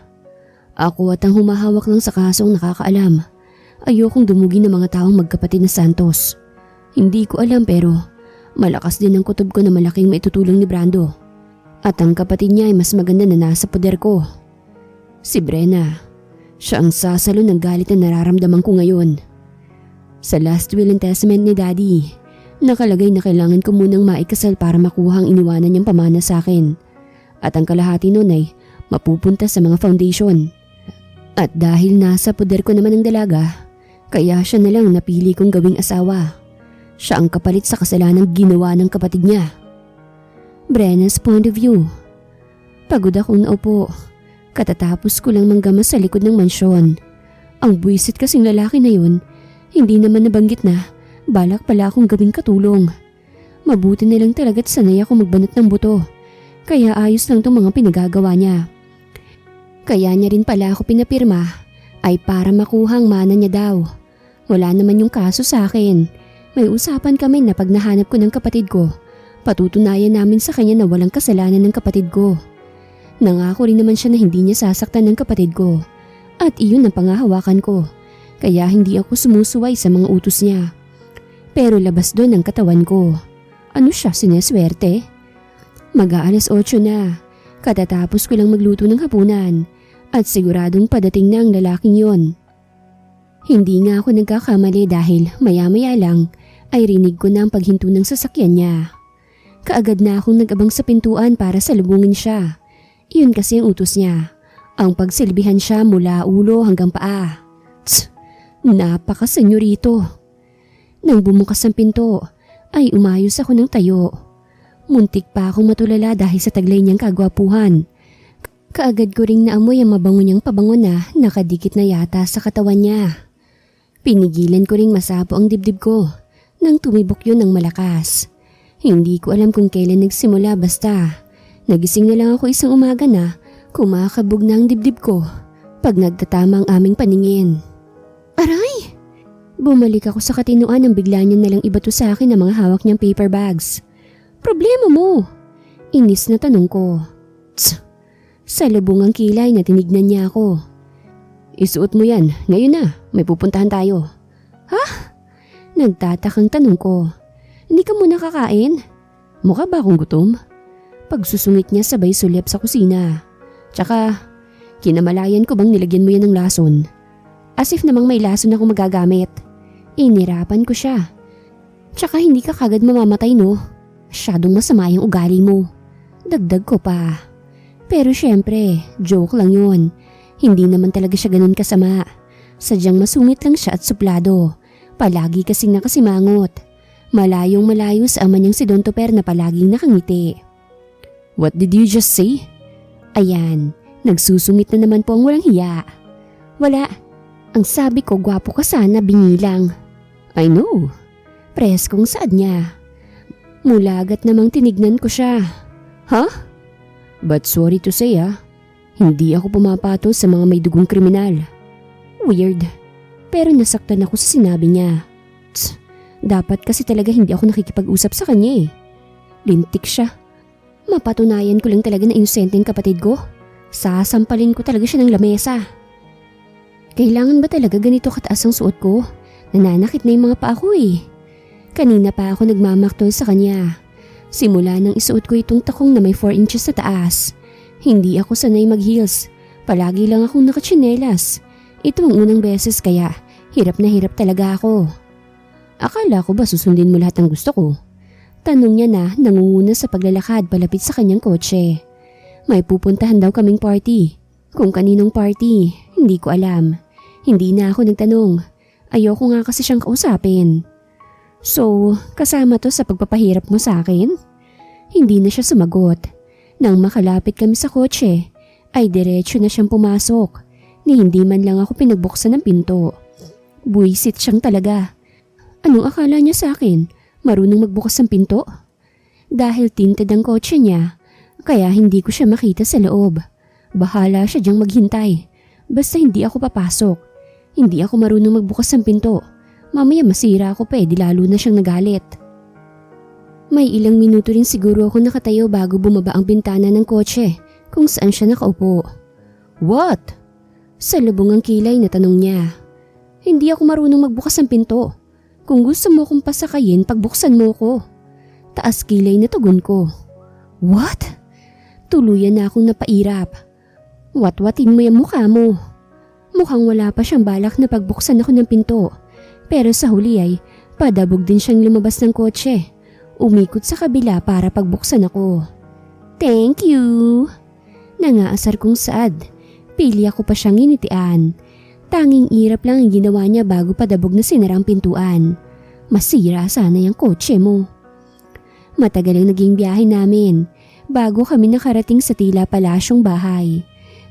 Ako at ang humahawak lang sa kasong nakakaalam. Ayokong dumugi ng mga taong magkapatid na Santos. Hindi ko alam pero malakas din ang kutob ko na malaking maitutulong ni Brando. At ang kapatid niya ay mas maganda na nasa poder ko. Si Brenna. Siya ang sasalo ng galit na nararamdaman ko ngayon. Sa last will and testament ni Daddy, nakalagay na kailangan ko munang maikasal para makuha ang iniwanan niyang pamana sa akin. At ang kalahati nun ay mapupunta sa mga foundation. At dahil nasa poder ko naman ang dalaga, kaya siya na lang napili kong gawing asawa. Siya ang kapalit sa kasalanang ginawa ng kapatid niya. Brenna's point of view. Pagod akong naupo. Katatapos ko lang manggamas sa likod ng mansyon. Ang buwisit kasing lalaki na yun, hindi naman nabanggit na balak pala akong gawing katulong. Mabuti na lang talaga't sanay ako magbanat ng buto. Kaya ayos lang tong mga pinagagawa niya. Kaya niya rin pala ako pinapirma ay para makuha ang mana niya daw. Wala naman yung kaso sa akin. May usapan kami na pag nahanap ko ng kapatid ko, patutunayan namin sa kanya na walang kasalanan ng kapatid ko. Nangako rin naman siya na hindi niya sasaktan ng kapatid ko. At iyon ang pangahawakan ko. Kaya hindi ako sumusuway sa mga utos niya. Pero labas doon ang katawan ko. Ano siya, sineswerte? Mag-aalas 8 na. Katatapos ko lang magluto ng hapunan. At siguradong padating na ang lalaking yon. Hindi nga ako nagkakamali dahil maya-maya lang ay rinig ko na ang paghinto ng sasakyan niya. Kaagad na akong nag-abang sa pintuan para salubungin siya. Iyon kasi ang utos niya. Ang pagsilbihan siya mula ulo hanggang paa. Tsk! Napaka-senyorito. Nang bumukas ang pinto, ay umayos ako ng tayo. Muntik pa akong matulala dahil sa taglay niyang kagwapuhan. Kaagad ko ring naamoy ang mabango niyang pabango na nakadikit na yata sa katawan niya. Pinigilan ko ring masapo ang dibdib ko nang tumibok yun ng malakas. Hindi ko alam kung kailan nagsimula basta nagising na lang ako isang umaga na kumakabog na ang dibdib ko pag nagtatama ang aming paningin. Aray! Bumalik ako sa katinuan nang bigla niya nalang ibato sa akin ang mga hawak niyang paper bags. Problema mo? Inis na tanong ko. Tsk! Sa lubungang kilay na tinignan niya ako. Isuot mo yan, ngayon na, may pupuntahan tayo. Ha? Nagtatakang tanong ko. Hindi ka muna kakain? Mukha ba akong gutom? Pagsusungit niya sabay sulyap sa kusina. Tsaka, kinamalayan ko bang nilagyan mo yan ng lason? As if namang may lason ako magagamit. Inirapan ko siya. Tsaka hindi ka kagad mamamatay no? Masyadong masama yung ugali mo. Dagdag ko pa. Pero syempre, joke lang yun. Hindi naman talaga siya ganun kasama. Sadyang masungit lang siya at suplado. Palagi kasing nakasimangot. Malayong malayo sa ama niyang si Don Toper na palaging nakangiti. What did you just say? Ayan, nagsusungit na naman po ang walang hiya. Wala. Ang sabi ko, gwapo ka sana, bingi lang. I know. Preskong saad niya. Mulagat namang tinignan ko siya. Huh? But sorry to say hindi ako pumapato sa mga may dugong kriminal. Weird. Pero nasaktan ako sa sinabi niya. Tsk, dapat kasi talaga hindi ako nakikipag-usap sa kanya eh. Lintik siya. Mapatunayan ko lang talaga na inosente ang kapatid ko. Sasampalin ko talaga siya ng lamesa. Kailangan ba talaga ganito kataas ang suot ko? Nananakit na yung mga paa ko eh. Kanina pa ako nagmamaktol sa kanya. Simula nang isuot ko itong takong na may 4 inches sa taas. Hindi ako sanay mag-heels. Palagi lang akong nakatsinelas. Ito ang unang beses kaya hirap na hirap talaga ako. Akala ko ba susundin mo lahat ng gusto ko? Tanong niya na nangunguna sa paglalakad palapit sa kanyang kotse. May pupuntahan daw kaming party. Kung kaninong party, hindi ko alam. Hindi na ako nagtanong. Ayoko nga kasi siyang kausapin. So, kasama to sa pagpapahirap mo sa akin? Hindi na siya sumagot. Nang makalapit kami sa kotse, ay diretso na siyang pumasok. Ni hindi man lang ako pinagbuksan ng pinto. Buisit siyang talaga. Anong akala niya sa akin? Marunong magbukas ng pinto? Dahil tinted ang kotse niya, kaya hindi ko siya makita sa loob. Bahala siya diyang maghintay. Basta hindi ako papasok. Hindi ako marunong magbukas ng pinto. Mamaya masira ako pa di lalo na siyang nagalit. May ilang minuto rin siguro ako nakatayo bago bumaba ang bintana ng kotse kung saan siya nakaupo. What? Sa lubong ang kilay na tanong niya. Hindi ako marunong magbukas ng pinto. Kung gusto mo kong pasakayin, pagbuksan mo ko. Taas kilay na tugon ko. What? Tuluyan na akong napairap. Watwatin mo yung mukha mo. Mukhang wala pa siyang balak na pagbuksan ako ng pinto. Pero sa huli ay padabog din siyang lumabas ng kotse. Umikot sa kabila para pagbuksan ako. Thank you. Nangaasar kong saad. Pili ako pa siyang initian. Tanging irap lang ang ginawa niya bago padabog na sinara ang pintuan. Masira sana yung kotse mo. Matagal ang naging biyahe namin bago kami nakarating sa tila palasyong bahay.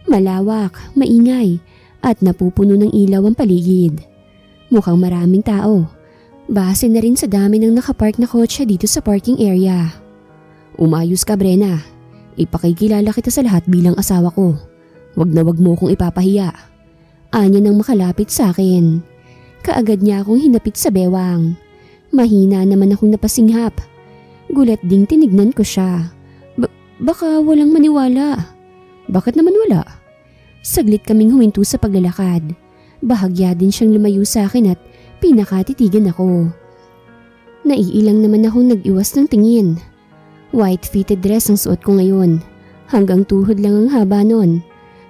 Malawak, maingay at napupuno ng ilaw ang paligid. Mukhang maraming tao. Base na rin sa dami ng nakapark na kotse dito sa parking area. Umayos ka, Brenna. Ipakikilala kita sa lahat bilang asawa ko. Wag na wag mo kong ipapahiya. Anya nang makalapit sa akin. Kaagad niya akong hinapit sa bewang. Mahina naman akong napasinghap. Gulat ding tinignan ko siya. Baka walang maniwala. Bakit naman wala? Saglit kaming huminto sa paglalakad. Bahagya din siyang lumayo sa akin at pinakatitigan ako. Naiilang naman akong nag-iwas ng tingin. White fitted dress ang suot ko ngayon. Hanggang tuhod lang ang haba nun.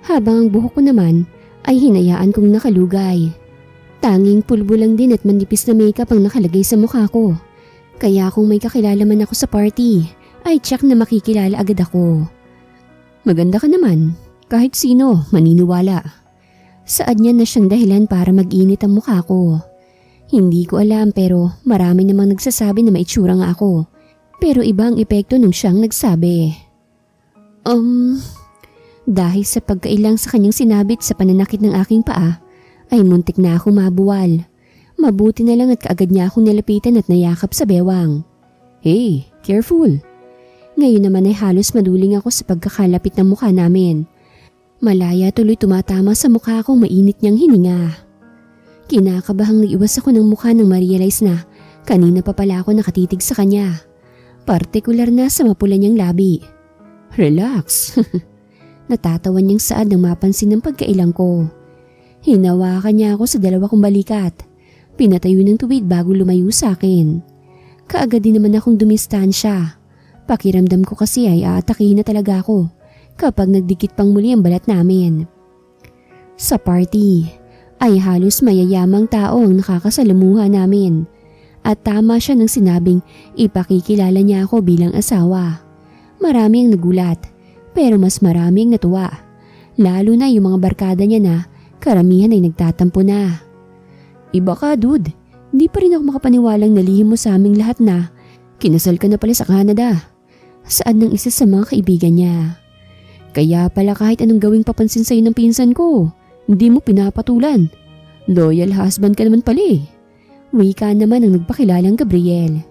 Habang ang buhok ko naman ay hinayaan kong nakalugay. Tanging pulbo lang din at manipis na makeup ang nakalagay sa mukha ko. Kaya kung may kakilala man ako sa party, ay tsak na makikilala agad ako. Maganda ka naman. Kahit sino, maniniwala. Saad niya na siyang dahilan para mag-init ang mukha ko. Hindi ko alam pero marami namang nagsasabi na maitsura nga ako. Pero iba ang epekto nung siyang nagsabi. Dahil sa pagkailang sa kanyang sinabit sa pananakit ng aking paa, ay muntik na ako mabuwal. Mabuti na lang at kaagad niya akong nalapitan at nayakap sa bewang. Hey, careful! Ngayon naman ay halos maduling ako sa pagkakalapit ng mukha namin. Malaya tuloy tumatama sa mukha kong mainit niyang hininga. Kinakabahang nag-iwas ako ng mukha nang ma-realize na kanina pa pala ako nakatitig sa kanya. Partikular na sa mapula niyang labi. Relax. Natatawan niyang saad nang mapansin ng pagkailang ko. Hinawakan niya ako sa dalawa kong balikat. Pinatayo ng tuwid bago lumayo sa akin. Kaagad din naman akong dumistansya. Pakiramdam ko kasi ay aatakihin na talaga ako kapag nagdikit pang muli ang balat namin. Sa party ay halos mayayamang tao ang nakakasalamuha namin. At tama siya nang sinabing ipakikilala niya ako bilang asawa. Marami ang nagulat pero mas marami ang natuwa. Lalo na yung mga barkada niya na karamihan ay nagtatampo na. Iba ka, dude. Di pa rin ako makapaniwalang nalihim mo sa aming lahat na kinasal ka na pala sa Canada. Saad ng isa sa mga kaibigan niya. Kaya pala kahit anong gawing papansin sa'yo ng pinsan ko, hindi mo pinapatulan. Loyal husband ka naman pala eh. Wika naman ang nagpakilalang Gabriel.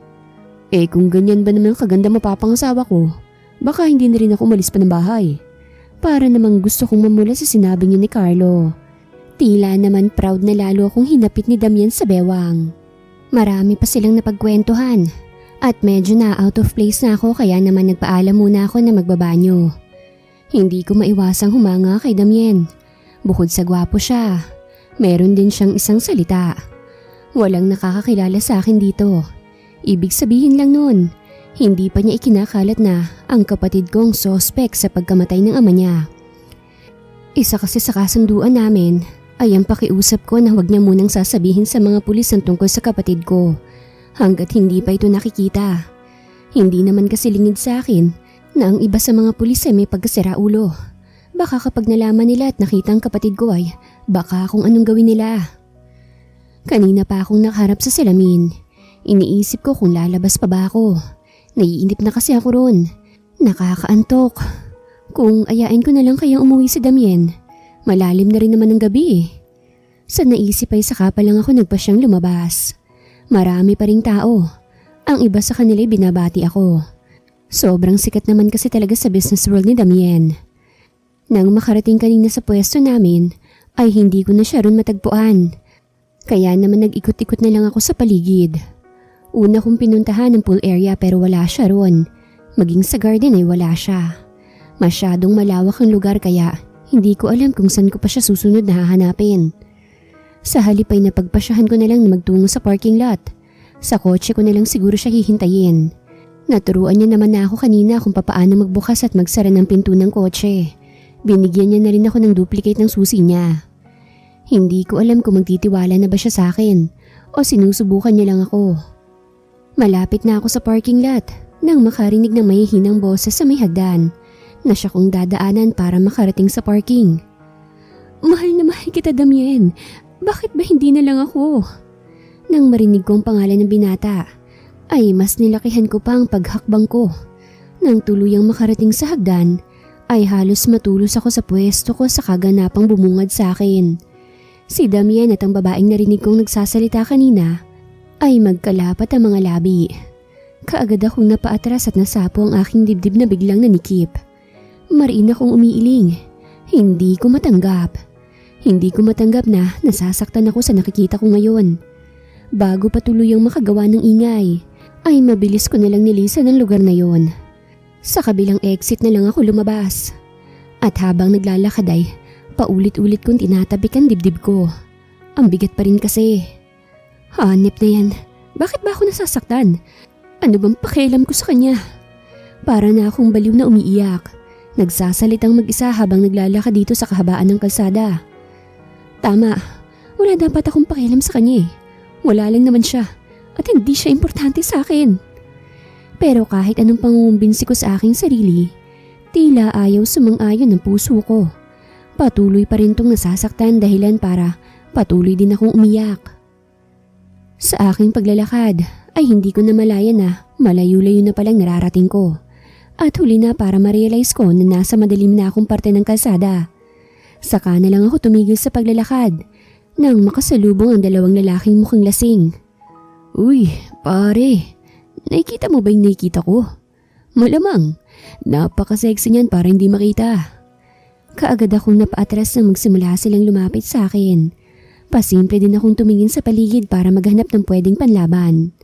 Eh kung ganyan ba naman kaganda mapapangasawa ko, baka hindi na rin ako umalis pa ng bahay. Para namang gusto kong mamula sa sinabi niya ni Carlo. Tila naman proud na lalo akong hinapit ni Damian sa bewang. Marami pa silang napagkwentuhan at medyo na out of place na ako kaya naman nagpaalam muna ako na magbabanyo. Hindi ko maiwasang humanga kay Damien. Bukod sa gwapo siya, meron din siyang isang salita. Walang nakakakilala sa akin dito. Ibig sabihin lang nun, hindi pa niya ikinakalat na ang kapatid kong sospek sa pagkamatay ng ama niya. Isa kasi sa kasunduan namin ay ang pakiusap ko na huwag niya munang sasabihin sa mga pulis ang tungkol sa kapatid ko hanggat hindi pa ito nakikita. Hindi naman kasi lingid sa akin na ang iba sa mga pulis ay may pagkasiraulo. Baka kapag nalaman nila at nakita ang kapatid ko ay baka kung anong gawin nila. Kanina pa akong nakaharap sa salamin. Iniisip ko kung lalabas pa ba ako. Naiinip na kasi ako ron. Nakakaantok. Kung ayain ko na lang kayang umuwi si Damien. Malalim na rin naman ang gabi eh. Sa naisip ay saka pa lang ako nagpasyang lumabas. Marami pa ring tao. Ang iba sa kanila binabati ako. Sobrang sikat naman kasi talaga sa business world ni Damien. Nang makarating kanina sa pwesto namin, ay hindi ko na siya ron matagpuan. Kaya naman nag-ikot-ikot na lang ako sa paligid. Una kong pinuntahan ang pool area pero wala siya ron. Maging sa garden ay wala siya. Masyadong malawak ang lugar kaya hindi ko alam kung saan ko pa siya susunod na hahanapin. Sa halip ay napagpasyahan ko na lang na magtungo sa parking lot. Sa kotse ko na lang siguro siya hihintayin. Naturuan niya naman na ako kanina kung papaano magbukas at magsara ng pinto ng kotse. Binigyan niya na rin ako ng duplicate ng susi niya. Hindi ko alam kung magtitiwala na ba siya sa akin o sinusubukan niya lang ako. Malapit na ako sa parking lot nang makarinig ng mahihinang boses sa may hagdan na siya kong dadaanan para makarating sa parking. Mahal na mahal kita, Damien. Bakit ba hindi na lang ako? Nang marinig kong pangalan ng binata, ay mas nilakihan ko pa ang paghakbang ko. Nang tuluyang makarating sa hagdan, ay halos matulos ako sa pwesto ko sa kaganapang bumungad sa akin. Si Damien at ang babaeng narinig kong nagsasalita kanina ay magkalapat ang mga labi. Kaagad akong napaatras at nasapo ang aking dibdib na biglang nanikip. Mariin akong umiiling. Hindi ko matanggap. Hindi ko matanggap na nasasaktan ako sa nakikita ko ngayon. Bago pa tuluyang makagawa ng ingay, ay mabilis ko nalang nilisan ang lugar na yon. Sa kabilang exit na lang ako lumabas. At habang naglalakad ay paulit-ulit kong tinatabik ang dibdib ko. Ang bigat pa rin kasi. Hanip na yan. Bakit ba ako nasasaktan? Ano bang pakialam ko sa kanya? Para na akong baliw na umiiyak. Nagsasalitang mag-isa habang naglalakad dito sa kahabaan ng kalsada. Tama. Wala dapat akong pakialam sa kanya eh. Wala lang naman siya at hindi siya importante sa akin. Pero kahit anong pangumbinsi ko sa aking sarili, tila ayaw sumang-ayon ng puso ko. Patuloy pa rin tong nasasaktan dahilan para patuloy din akong umiyak. Sa aking paglalakad ay hindi ko na malaya na malayo-layo na palang nararating ko. At huli na para ma-realize ko na nasa madilim na akong parte ng kalsada. Saka na lang ako tumigil sa paglalakad nang makasalubong ang dalawang lalaking mukhang lasing. Uy, pare, nakikita mo ba yung nakikita ko? Malamang, napaka-sexy niyan para hindi makita. Kaagad akong napaatras nang magsimula silang lumapit sa akin. Pasimple din akong tumingin sa paligid para maghanap ng pwedeng panlaban.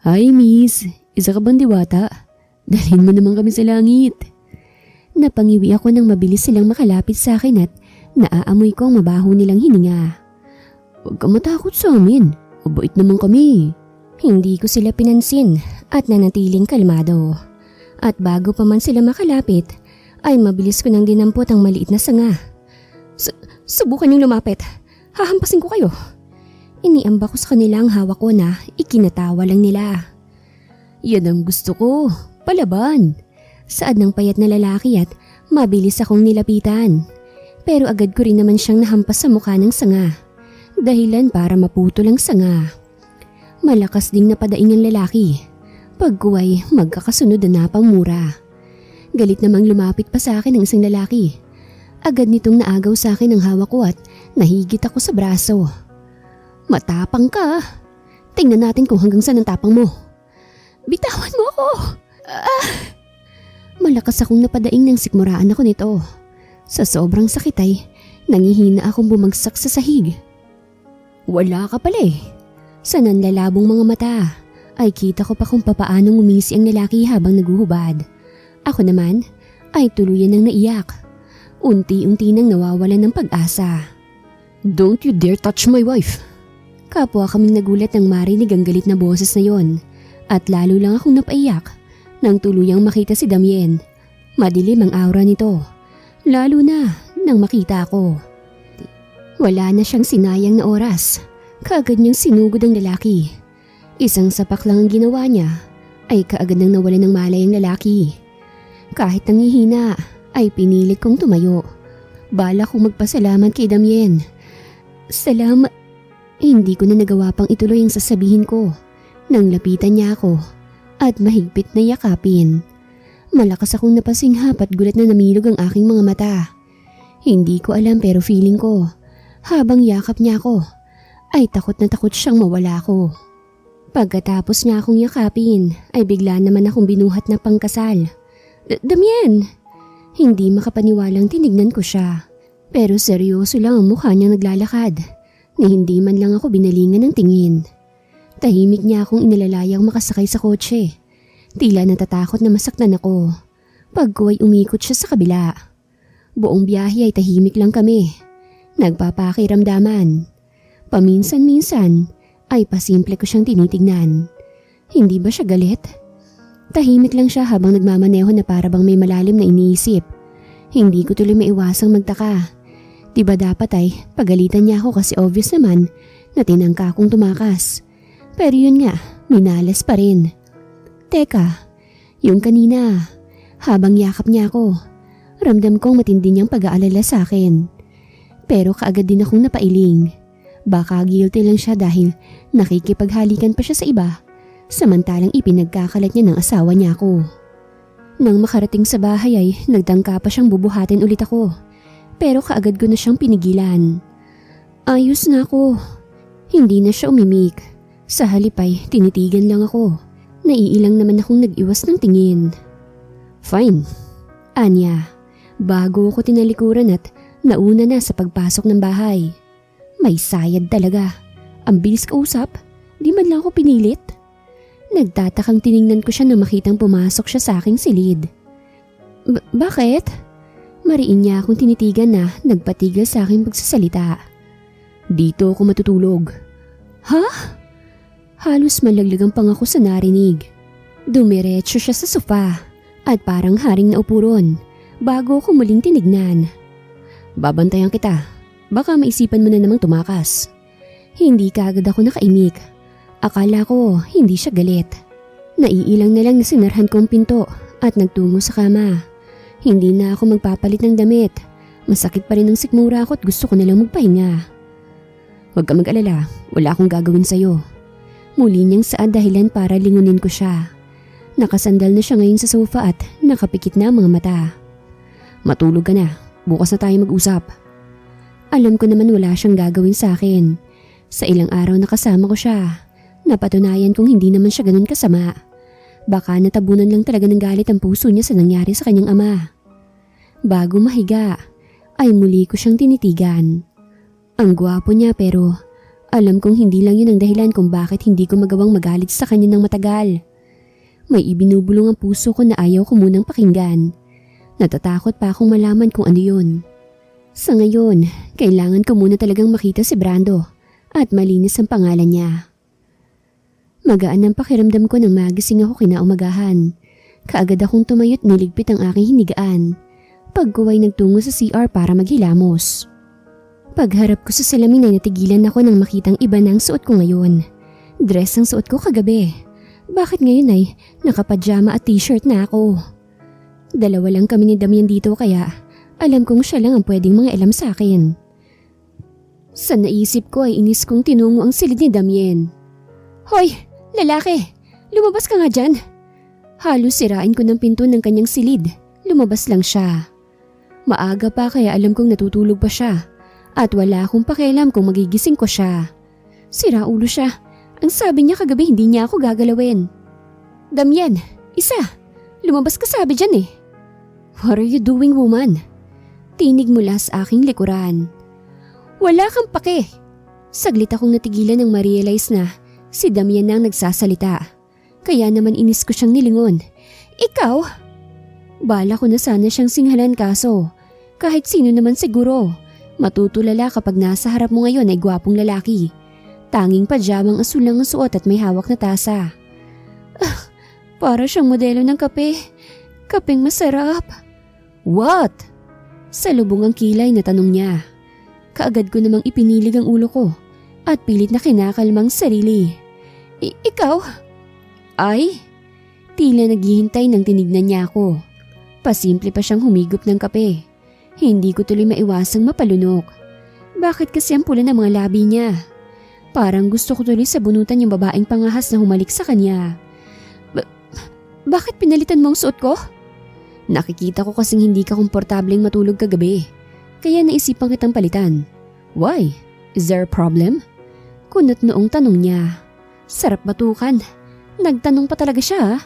Hi miss, isa ka bang diwata? Dalhin mo naman kami sa langit. Napangiwi ako nang mabilis silang makalapit sa akin at naaamoy ko ang mabaho nilang hininga. Huwag ka matakot sa amin. Mabait naman kami. Hindi ko sila pinansin at nanatiling kalmado. At bago pa man sila makalapit, ay mabilis ko nang dinampot ang maliit na sanga. Subukan niyong lumapit. Hahampasin ko kayo. Iniamba ko sa kanila ang hawak ko na ikinatawa lang nila. Yan ang gusto ko. Palaban. Saad ng payat na lalaki at mabilis akong nilapitan. Pero agad ko rin naman siyang nahampas sa mukha ng sanga. Dahilan para maputol ang sanga. Malakas ding napadaing ang lalaki. Pagkuway magkakasunod na napamura. Galit namang lumapit pa sa akin ang isang lalaki. Agad nitong naagaw sa akin ang hawak ko at nahigit ako sa braso. Matapang ka. Tingnan natin kung hanggang saan ang tapang mo. Bitawan mo ako. Malakas akong napadaing ng sikmuraan ako nito. Sa sobrang sakit ay nangihina akong bumagsak sa sahig. Wala ka pala eh. Sa nanlalabong mga mata ay kita ko pa kung papaanong umisi ang lalaki habang naguhubad. Ako naman ay tuluyan ng naiyak. Unti-unti nang nawawalan ng pag-asa. "Don't you dare touch my wife!" Kapwa kaming nagulat nang marinig ang galit na boses na yon, at lalo lang akong napaiyak nang tuluyang makita si Damien. Madilim ang aura nito, lalo na nang makita ako. Wala na siyang sinayang na oras, kaagad niyang sinugod ang lalaki. Isang sapak lang ang ginawa niya, ay kaagad nang nawalan ng malay ang lalaki. Kahit nangihina, ay pinilit kong tumayo. Bala kong magpasalamat kay Damien. "Salamat." Hindi ko na nagawa pang ituloy ang sasabihin ko nang lapitan niya ako at mahigpit na yakapin. Malakas akong napasinghap at gulat na namilog ang aking mga mata. Hindi ko alam pero feeling ko, habang yakap niya ako, ay takot na takot siyang mawala ko. Pagkatapos niya akong yakapin, ay bigla naman akong binuhat na pangkasal. "Damien!" Hindi makapaniwalang tinignan ko siya, pero seryoso lang ang mukha niyang naglalakad, na hindi man lang ako binalingan ng tingin. Tahimik niya akong inalalayang makasakay sa kotse. Tila natatakot na masaktan ako. Pagko ay umikot siya sa kabila. Buong biyahe ay tahimik lang kami. Nagpapakiramdaman. Paminsan-minsan ay pasimple ko siyang tinitignan. Hindi ba siya galit? Tahimik lang siya habang nagmamaneho na para bang may malalim na iniisip. Hindi ko tuloy maiwasang magtaka. Diba dapat ay pagalitan niya ako kasi obvious naman na tinangka akong tumakas. Pero yun nga, minalas pa rin. Teka, yung kanina, habang yakap niya ako, ramdam kong matindi niyang pag-aalala sa akin. Pero kaagad din akong napailing. Baka guilty lang siya dahil nakikipaghalikan pa siya sa iba, samantalang ipinagkakalat niya ng asawa niya ako. Nang makarating sa bahay ay nagtangka pa siyang bubuhatin ulit ako. Pero kaagad ko na siyang pinigilan. Ayos na ako. Hindi na siya umimik. Sa halip ay tinitigan lang ako. Naiilang naman akong nag-iwas ng tingin. "Fine." Anya, bago ako tinalikuran at nauna na sa pagpasok ng bahay. May sayad talaga. Ang bilis kausap, di man lang ako pinilit. Nagtatakang tiningnan ko siya nang makitang pumasok siya sa aking silid. Bakit? Mariin niya akong tinitigan na nagpatigil sa aking pagsasalita. "Dito ako matutulog." "Ha?" Halos malaglag ang pangako sa narinig. Dumiretso siya sa sofa at parang haring naupo ron bago ko muling tinignan. "Babantayan kita. Baka maisipan mo na namang tumakas." Hindi kaagad ako nakaimik. Akala ko hindi siya galit. Naiilang na lang na sinarhan ko ang pinto at nagtungo sa kama. Hindi na ako magpapalit ng damit. Masakit pa rin ang sikmura ko at gusto ko na lang magpahinga. "Huwag ka mag-alala, wala akong gagawin sa'yo." Muli niyang saad dahilan para lingunin ko siya. Nakasandal na siya ngayon sa sofa at nakapikit na ang mga mata. "Matulog ka na, bukas na tayo mag-usap." Alam ko naman wala siyang gagawin sa akin. Sa ilang araw na kasama ko siya, napatunayan kong hindi naman siya ganun kasama. Baka natabunan lang talaga ng galit ang puso niya sa nangyari sa kanyang ama. Bago mahiga, ay muli ko siyang tinitigan. Ang gwapo niya pero alam kong hindi lang yun ang dahilan kung bakit hindi ko magawang magalit sa kanya ng matagal. May ibinubulong ang puso ko na ayaw ko munang pakinggan. Natatakot pa akong malaman kung ano yun. Sa ngayon, kailangan ko muna talagang makita si Brando at malinis ang pangalan niya. Magaan ang pakiramdam ko nang magising ako kinaumagahan. Kaagad akong tumayo't niligpit ang aking hinigaan. Pagkuway nagtungo sa CR para maghilamos. Pagharap ko sa salamin ay natigilan ako nang makitang iba na ang suot ko ngayon. Dress ang suot ko kagabi. Bakit ngayon ay nakapajama at t-shirt na ako? Dalawa lang kami ni Damien dito kaya alam kong siya lang ang pwedeng mga alam sa akin. Sa naisip ko ay inis kong tinungo ang silid ni Damien. "Hoy! Lalaki! Lumabas ka nga dyan!" Halos sirain ko ng pinto ng kanyang silid. Lumabas lang siya. Maaga pa kaya alam kong natutulog pa siya. At wala akong pakialam kung magigising ko siya. Sira ulo siya. Ang sabi niya kagabi hindi niya ako gagalawin. "Damien, isa! Lumabas ka sabi dyan eh." "What are you doing, woman?" Tinig mula sa aking likuran. "Wala kang pake!" Saglit akong natigilan nang ma-realize na si Damien na ang nagsasalita. Kaya naman inis ko siyang nilingon. "Ikaw?" Bala ko na sana siyang singhalan kaso kahit sino naman siguro matutulala kapag nasa harap mo ngayon ay gwapong lalaki. Tanging pajamang asul lang ang suot at may hawak na tasa. Para siyang modelo ng kape. Kapeng masarap. What? Salubong ang kilay na tanong niya. Kaagad ko namang ipinilig ang ulo ko at pilit na kinakalmang sarili. Ikaw? Ay? Tila naghihintay nang tinignan niya ako. Pasimple pa siyang humigop ng kape. Hindi ko tuloy maiwasang mapalunok. Bakit kasi ang pula ng mga labi niya? Parang gusto ko tuloy sabunutan yung babaeng pangahas na humalik sa kanya. Bakit pinalitan mo ang suot ko? Nakikita ko kasing hindi ka komportableng matulog kagabi. Kaya naisipan kitang palitan. Why? Is there a problem? Kunot noong tanong niya. Sarap batukan. Nagtanong pa talaga siya.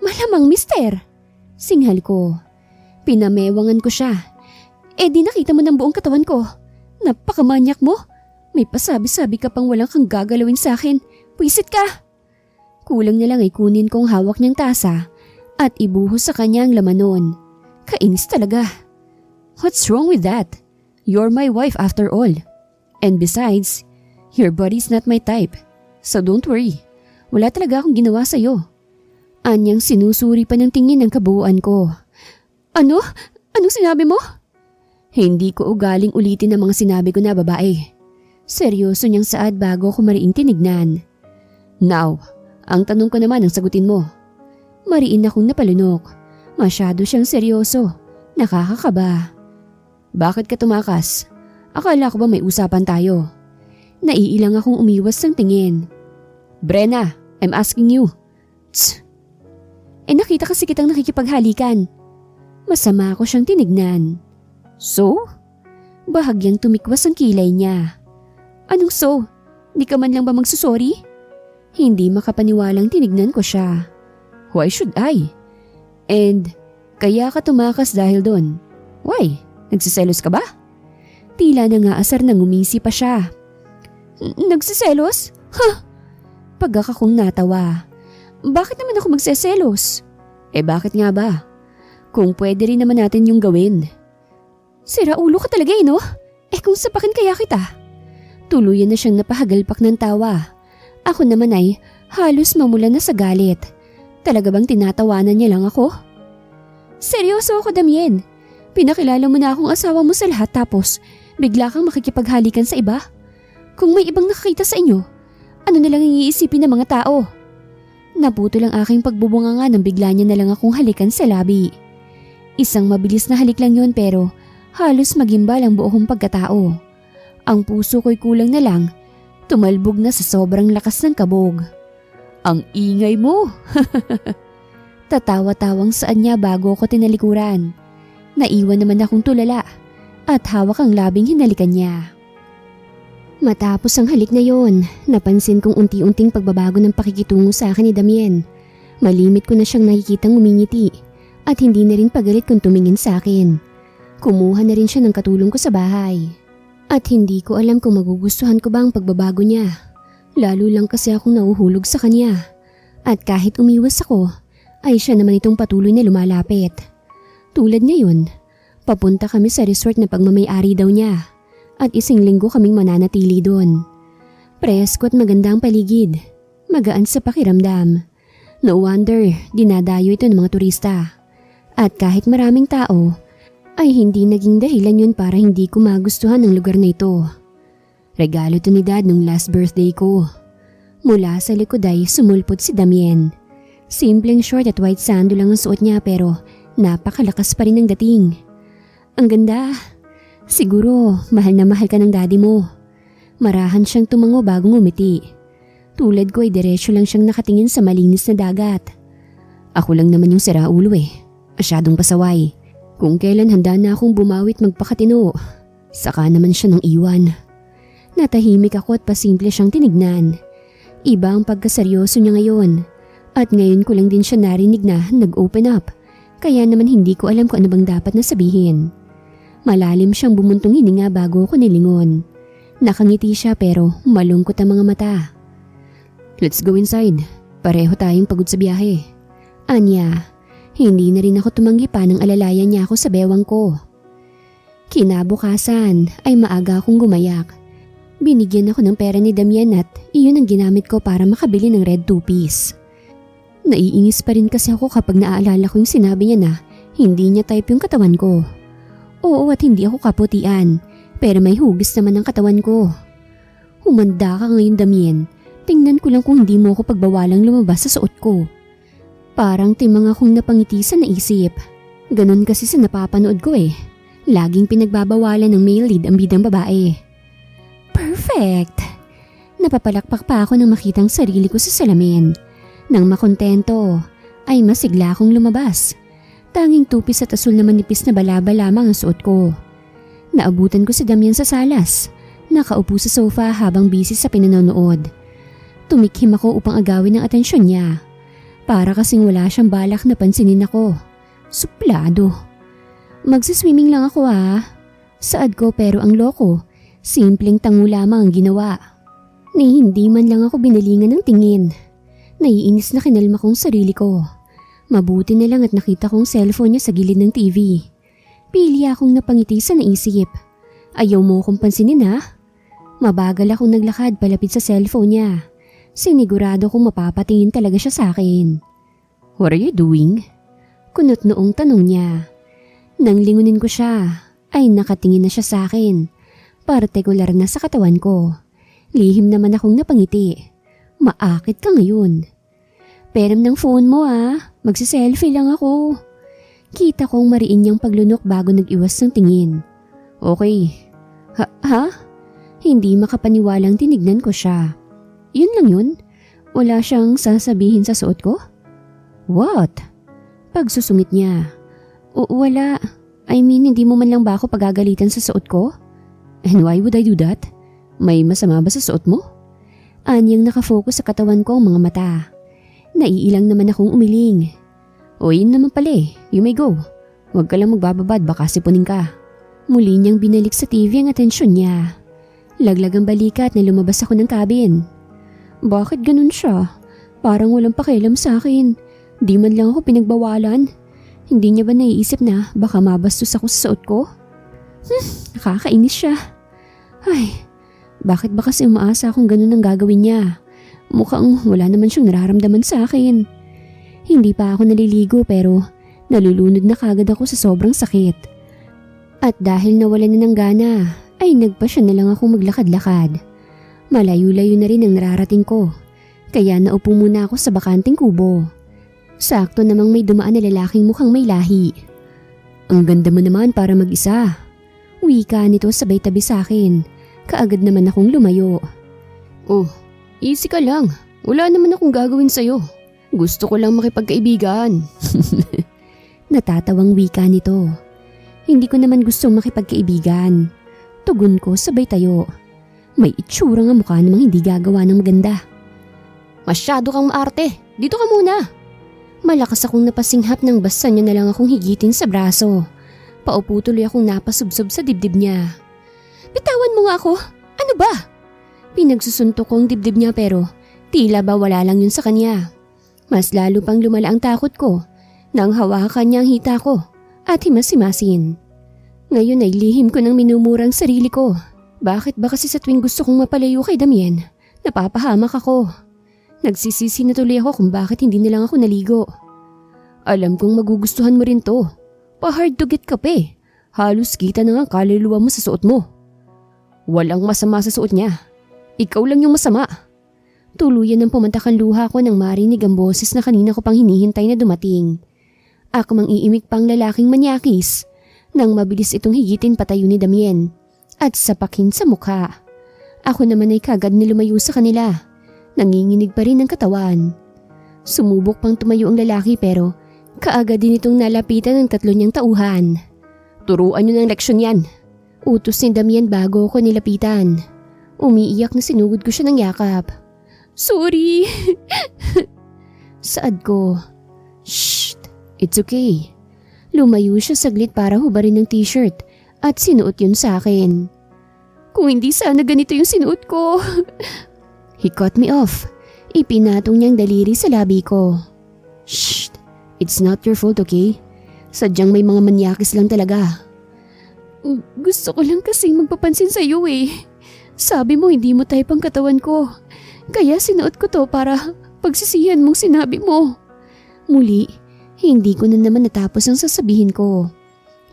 Malamang mister. Singhal ko. Pinamewangan ko siya. Di nakita mo ng buong katawan ko. Napakamanyak mo. May pasabi-sabi ka pang walang kang gagalawin sa akin. Pwisit ka. Kulang na lang ay kunin kong hawak niyang tasa at ibuhos sa kanya ang laman nun. Kainis talaga. What's wrong with that? You're my wife after all. And besides, your body's not my type. So don't worry. Wala talaga akong ginawa sa'yo. Anyang sinusuri pa ng tingin ng kabuuan ko. Ano? Anong sinabi mo? Hindi ko ugaling ulitin ang mga sinabi ko na babae. Seryoso niyang saad bago ko mariing tinignan. Now, ang tanong ko naman ang sagutin mo. Mariin akong napalunok. Masyado siyang seryoso. Nakakakaba. Bakit ka tumakas? Akala ko ba may usapan tayo? Naiilang akong umiwas ng tingin. Brenna, I'm asking you. Tss. Nakita kasi kitang nakikipaghalikan. Masama ako siyang tinignan. So? Bahagyang tumikwas ang kilay niya. Anong so? Di ka man lang ba magsusorry? Hindi makapaniwalang tinignan ko siya. Why should I? And kaya ka tumakas dahil doon. Why? Nagsiselos ka ba? Tila nangaasar na ngumisi pa siya. Nagsiselos? Ha? Pagkakakong natawa. Bakit naman ako magseselos? Bakit nga ba? Kung pwede rin naman natin yung gawin. Sira ulo ka talaga no? Kung sapakin kaya kita. Tuluyan na siyang napahagalpak ng tawa. Ako naman ay halos mamula na sa galit. Talaga bang tinatawanan niya lang ako? Seryoso ako, Damien. Pinakilala mo na akong asawa mo sa lahat tapos bigla kang makikipaghalikan sa iba. Kung may ibang nakakita sa inyo, ano na lang ang iisipin ng mga tao? Naputol ang aking pagbubunganga nang bigla niya na lang akong halikan sa labi. Isang mabilis na halik lang yun pero halos magimbal ang buo kong pagkatao. Ang puso ko'y kulang na lang, tumalbog na sa sobrang lakas ng kabog. Ang ingay mo! Tatawa-tawang saan niya bago ko tinalikuran. Naiwan naman akong tulala at hawak ang labing hinalikan niya. Matapos ang halik na yon, napansin kong unti-unting pagbabago ng pakikitungo sa akin ni Damien. Malimit ko na siyang nakikitang umingiti at hindi na rin pagalit kung tumingin sa akin. Kumuha na rin siya ng katulong ko sa bahay. At hindi ko alam kung magugustuhan ko ba ang pagbabago niya. Lalo lang kasi akong nauhulog sa kanya. At kahit umiwas ako, ay siya naman itong patuloy na lumalapit. Tulad ngayon, papunta kami sa resort na pagmamay-ari daw niya. At isang linggo kaming mananatili doon. Presko at maganda ang paligid. Magaan sa pakiramdam. No wonder, dinadayo ito ng mga turista. At kahit maraming tao, ay hindi naging dahilan yun para hindi ko magustuhan ang lugar na ito. Regalo to ni Dad nung last birthday ko. Mula sa likod ay sumulpot si Damien. Simpleng short at white sando lang ang suot niya pero napakalakas pa rin ang dating. Ang ganda. Siguro mahal na mahal ka ng daddy mo. Marahan siyang tumango bago ngumiti. Tulad ko ay diretso lang siyang nakatingin sa malinis na dagat. Ako lang naman yung siraulo Masyadong pasaway. Kung kailan handa na akong bumawit magpakatino, saka naman siya nang iwan. Natahimik ako at pasimple siyang tinignan. Iba ang pagkaseryoso niya ngayon. At ngayon ko lang din siya narinig na nag-open up. Kaya naman hindi ko alam kung ano bang dapat na sabihin. Malalim siyang bumuntong hininga bago ko nilingon. Nakangiti siya pero malungkot ang mga mata. Let's go inside. Pareho tayong pagod sa biyahe. Anya, Hindi na rin ako tumanggi pa nang alalayan niya ako sa bewang ko. Kinabukasan ay maaga akong gumayak. Binigyan ako ng pera ni Damian at iyon ang ginamit ko para makabili ng red two-piece. Naiinis pa rin kasi ako kapag naaalala ko yung sinabi niya na hindi niya type yung katawan ko. Oo, at hindi ako kaputian, pero may hugis naman ang katawan ko. Humanda ka ngayon, Damien. Tingnan ko lang kung hindi mo ako pagbawalang lumabas sa suot ko. Parang timang akong napangiti sa naisip. Ganon kasi sa napapanood ko eh. Laging pinagbabawalan ng male lead ang bidang babae. Perfect! Napapalakpak pa ako nang makitang sarili ko sa salamin. Nang makontento, ay masigla akong lumabas. Tanging tupis at asul na manipis na balaba lamang ang suot ko. Naabutan ko si Damian sa salas. Nakaupo sa sofa habang busy sa pinanonood. Tumikhim ako upang agawin ang atensyon niya. Para kasing wala siyang balak na pansinin ako. Suplado. Magsiswimming lang ako Saad ko pero ang loko. Simpleng tango lamang ang ginawa. Ni hindi man lang ako binalingan ng tingin. Naiinis na kinalma kong sarili ko. Mabuti na lang at nakita kong cellphone niya sa gilid ng TV. Pili akong napangiti sa naisip. Ayaw mo akong pansinin Mabagal akong naglakad palapit sa cellphone niya. Sinigurado kong mapapatingin talaga siya sa akin. What are you doing? Kunot noong tanong niya. Nang lingunin ko siya, ay nakatingin na siya sa akin. Partikular na sa katawan ko. Lihim naman akong napangiti. Maakit ka ngayon. Peram ng phone mo Magsiselfie lang ako. Kita kong mariin niyang paglunok bago nag-iwas ng tingin. Okay. Ha? Hindi makapaniwalang tinignan ko siya. Yun lang yun? Wala siyang sasabihin sa suot ko? What? Pagsusungit niya. Wala. I mean, hindi mo man lang ba ako pagagalitan sa suot ko? And why would I do that? May masama ba sa suot mo? Anyang nakafocus sa katawan ko ang mga mata. Naiilang naman akong umiling. O yun naman pala you may go. Huwag ka lang magbababad baka sipunin ka. Muli niyang binalik sa TV ang atensyon niya. Laglag ang balikat na lumabas ako ng cabin. Bakit ganun siya? Parang walang pakialam sa akin. Di man lang ako pinagbawalan. Hindi niya ba naiisip na baka mabastos ako sa suot ko? Nakakainis siya. Ay, bakit ba kasi umaasa akong ganun ang gagawin niya? Mukhang wala naman siyang nararamdaman sa akin. Hindi pa ako naliligo pero nalulunod na kagad ako sa sobrang sakit. At dahil nawalan na ng gana, ay nagpasya na lang ako maglakad-lakad. Malayo-layo na rin ang nararating ko, kaya naupo muna ako sa bakanting kubo. Sakto namang may dumaan na lalaking mukhang may lahi. Ang ganda mo naman para mag-isa. Wika nito sabay tabi sa akin, kaagad naman akong lumayo. Oh, easy ka lang, wala naman akong gagawin sa'yo. Gusto ko lang makipagkaibigan. Natatawang wika nito. Hindi ko naman gusto makipagkaibigan. Tugon ko sabay tayo. May itsura nga mukha namang hindi gagawa ng maganda. Masyado kang maarte. Dito ka muna. Malakas akong napasinghap nang basta niya na lang akong higitin sa braso. Paupo tuloy akong napasubsob sa dibdib niya. Bitawan mo nga ako. Ano ba? Pinagsusuntok ko ang dibdib niya pero tila ba wala lang yun sa kanya. Mas lalo pang lumala ang takot ko nang hawakan niya ang hita ko at himas-himasin. Ngayon ay lihim ko nang minumurang sarili ko. Bakit ba kasi sa tuwing gusto kong mapalayo kay Damien, napapahamak ako. Nagsisisi na tuloy ako kung bakit hindi na lang ako naligo. Alam kong magugustuhan mo rin to. Pa-hard to get ka pa eh. Halos kita na nga kaluluwa mo sa suot mo. Walang masama sa suot niya. Ikaw lang yung masama. Tuluyan ng pumantak ang luha ko nang marinig ang boses na kanina ko pang hinihintay na dumating. Akmang iimik pang lalaking manyakis nang mabilis itong higitin patayo ni Damien at sapakin sa mukha. Ako naman ay kagad na lumayo sa kanila. Nanginginig pa rin ang katawan. Sumubok pang tumayo ang lalaki pero kaagad din itong nalapitan ng tatlo niyang tauhan. Turuan niyo ng leksyon yan. Utos ni Damien bago ko nilapitan. Umiiyak na sinugod ko siya ng yakap. Sorry! Saad ko. Shh! It's okay. Lumayo siya saglit para hubarin ng t-shirt at sinuot yun sa akin. Kung hindi sana ganito yung sinuot ko. He cut me off. Ipinatong niyang daliri sa labi ko. Shh! It's not your fault, okay? Sadyang may mga manyakis lang talaga. Gusto ko lang kasing magpapansin sa iyo eh. Sabi mo hindi mo type ang katawan ko. Kaya sinuot ko to para pagsisihan mong sinabi mo. Muli, hindi ko na naman natapos ang sasabihin ko.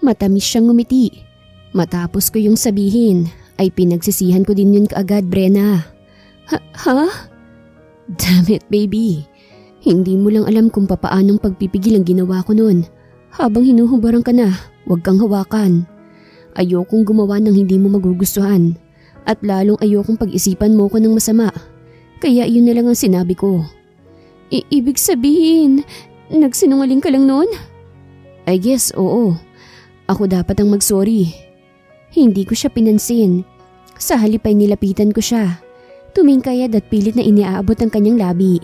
Matamis siyang ngumiti. Matapos ko yung sabihin, ay pinagsisihan ko din yun kaagad, Brenna. Ha? Damn it, baby. Hindi mo lang alam kung papaanong pagpipigil ang ginawa ko noon. Habang hinuhubaran ka na, huwag kang hawakan. Ayokong gumawa ng hindi mo magugustuhan. At lalong ayokong pag-isipan mo ko ng masama. Kaya yun na lang ang sinabi ko. Ibig sabihin, nagsinungaling ka lang noon? I guess, oo. Ako dapat ang mag-sorry. Hindi ko siya pinansin. Sa halip ay nilapitan ko siya. Tumingkayad at pilit na iniaabot ang kanyang labi.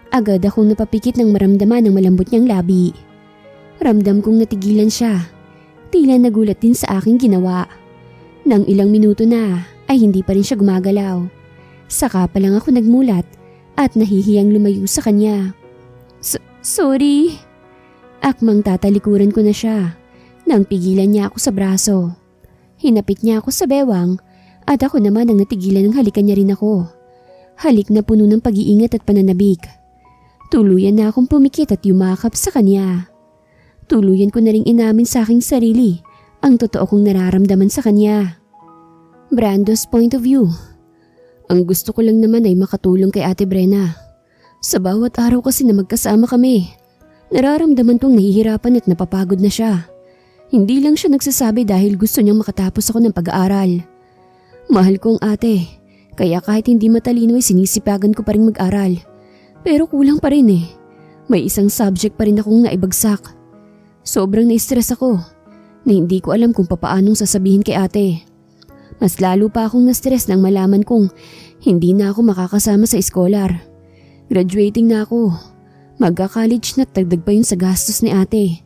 Agad akong napapikit ng maramdaman ng malambot niyang labi. Ramdam kong natigilan siya. Tila nagulat din sa aking ginawa. Nang ilang minuto na ay hindi pa rin siya gumagalaw. Saka pa lang ako nagmulat at nahihiyang lumayo sa kanya. Sorry. Akmang tatalikuran ko na siya nang pigilan niya ako sa braso. Hinapit niya ako sa bewang at ako naman ang natigilan ng halikan niya rin ako. Halik na puno ng pag-iingat at pananabik. Tuluyan na akong pumikit at yumakap sa kanya. Tuluyan ko na ring inamin sa aking sarili ang totoo kong nararamdaman sa kanya. Brando's point of view. Ang gusto ko lang naman ay makatulong kay Ate Brenna. Sa bawat araw kasi na magkasama kami, nararamdaman kong nahihirapan at napapagod na siya. Hindi lang siya nagsasabi dahil gusto niyang makatapos ako ng pag-aaral. Mahal ko ang ate, kaya kahit hindi matalino ay sinisipagan ko pa rin mag-aral. Pero kulang pa rin eh. May isang subject pa rin akong naibagsak. Sobrang na-stress ako na hindi ko alam kung papaanong sasabihin kay ate. Mas lalo pa akong na-stress nang malaman kong hindi na ako makakasama sa scholar. Graduating na ako. Magka-college na dagdag pa yun sa gastos ni ate.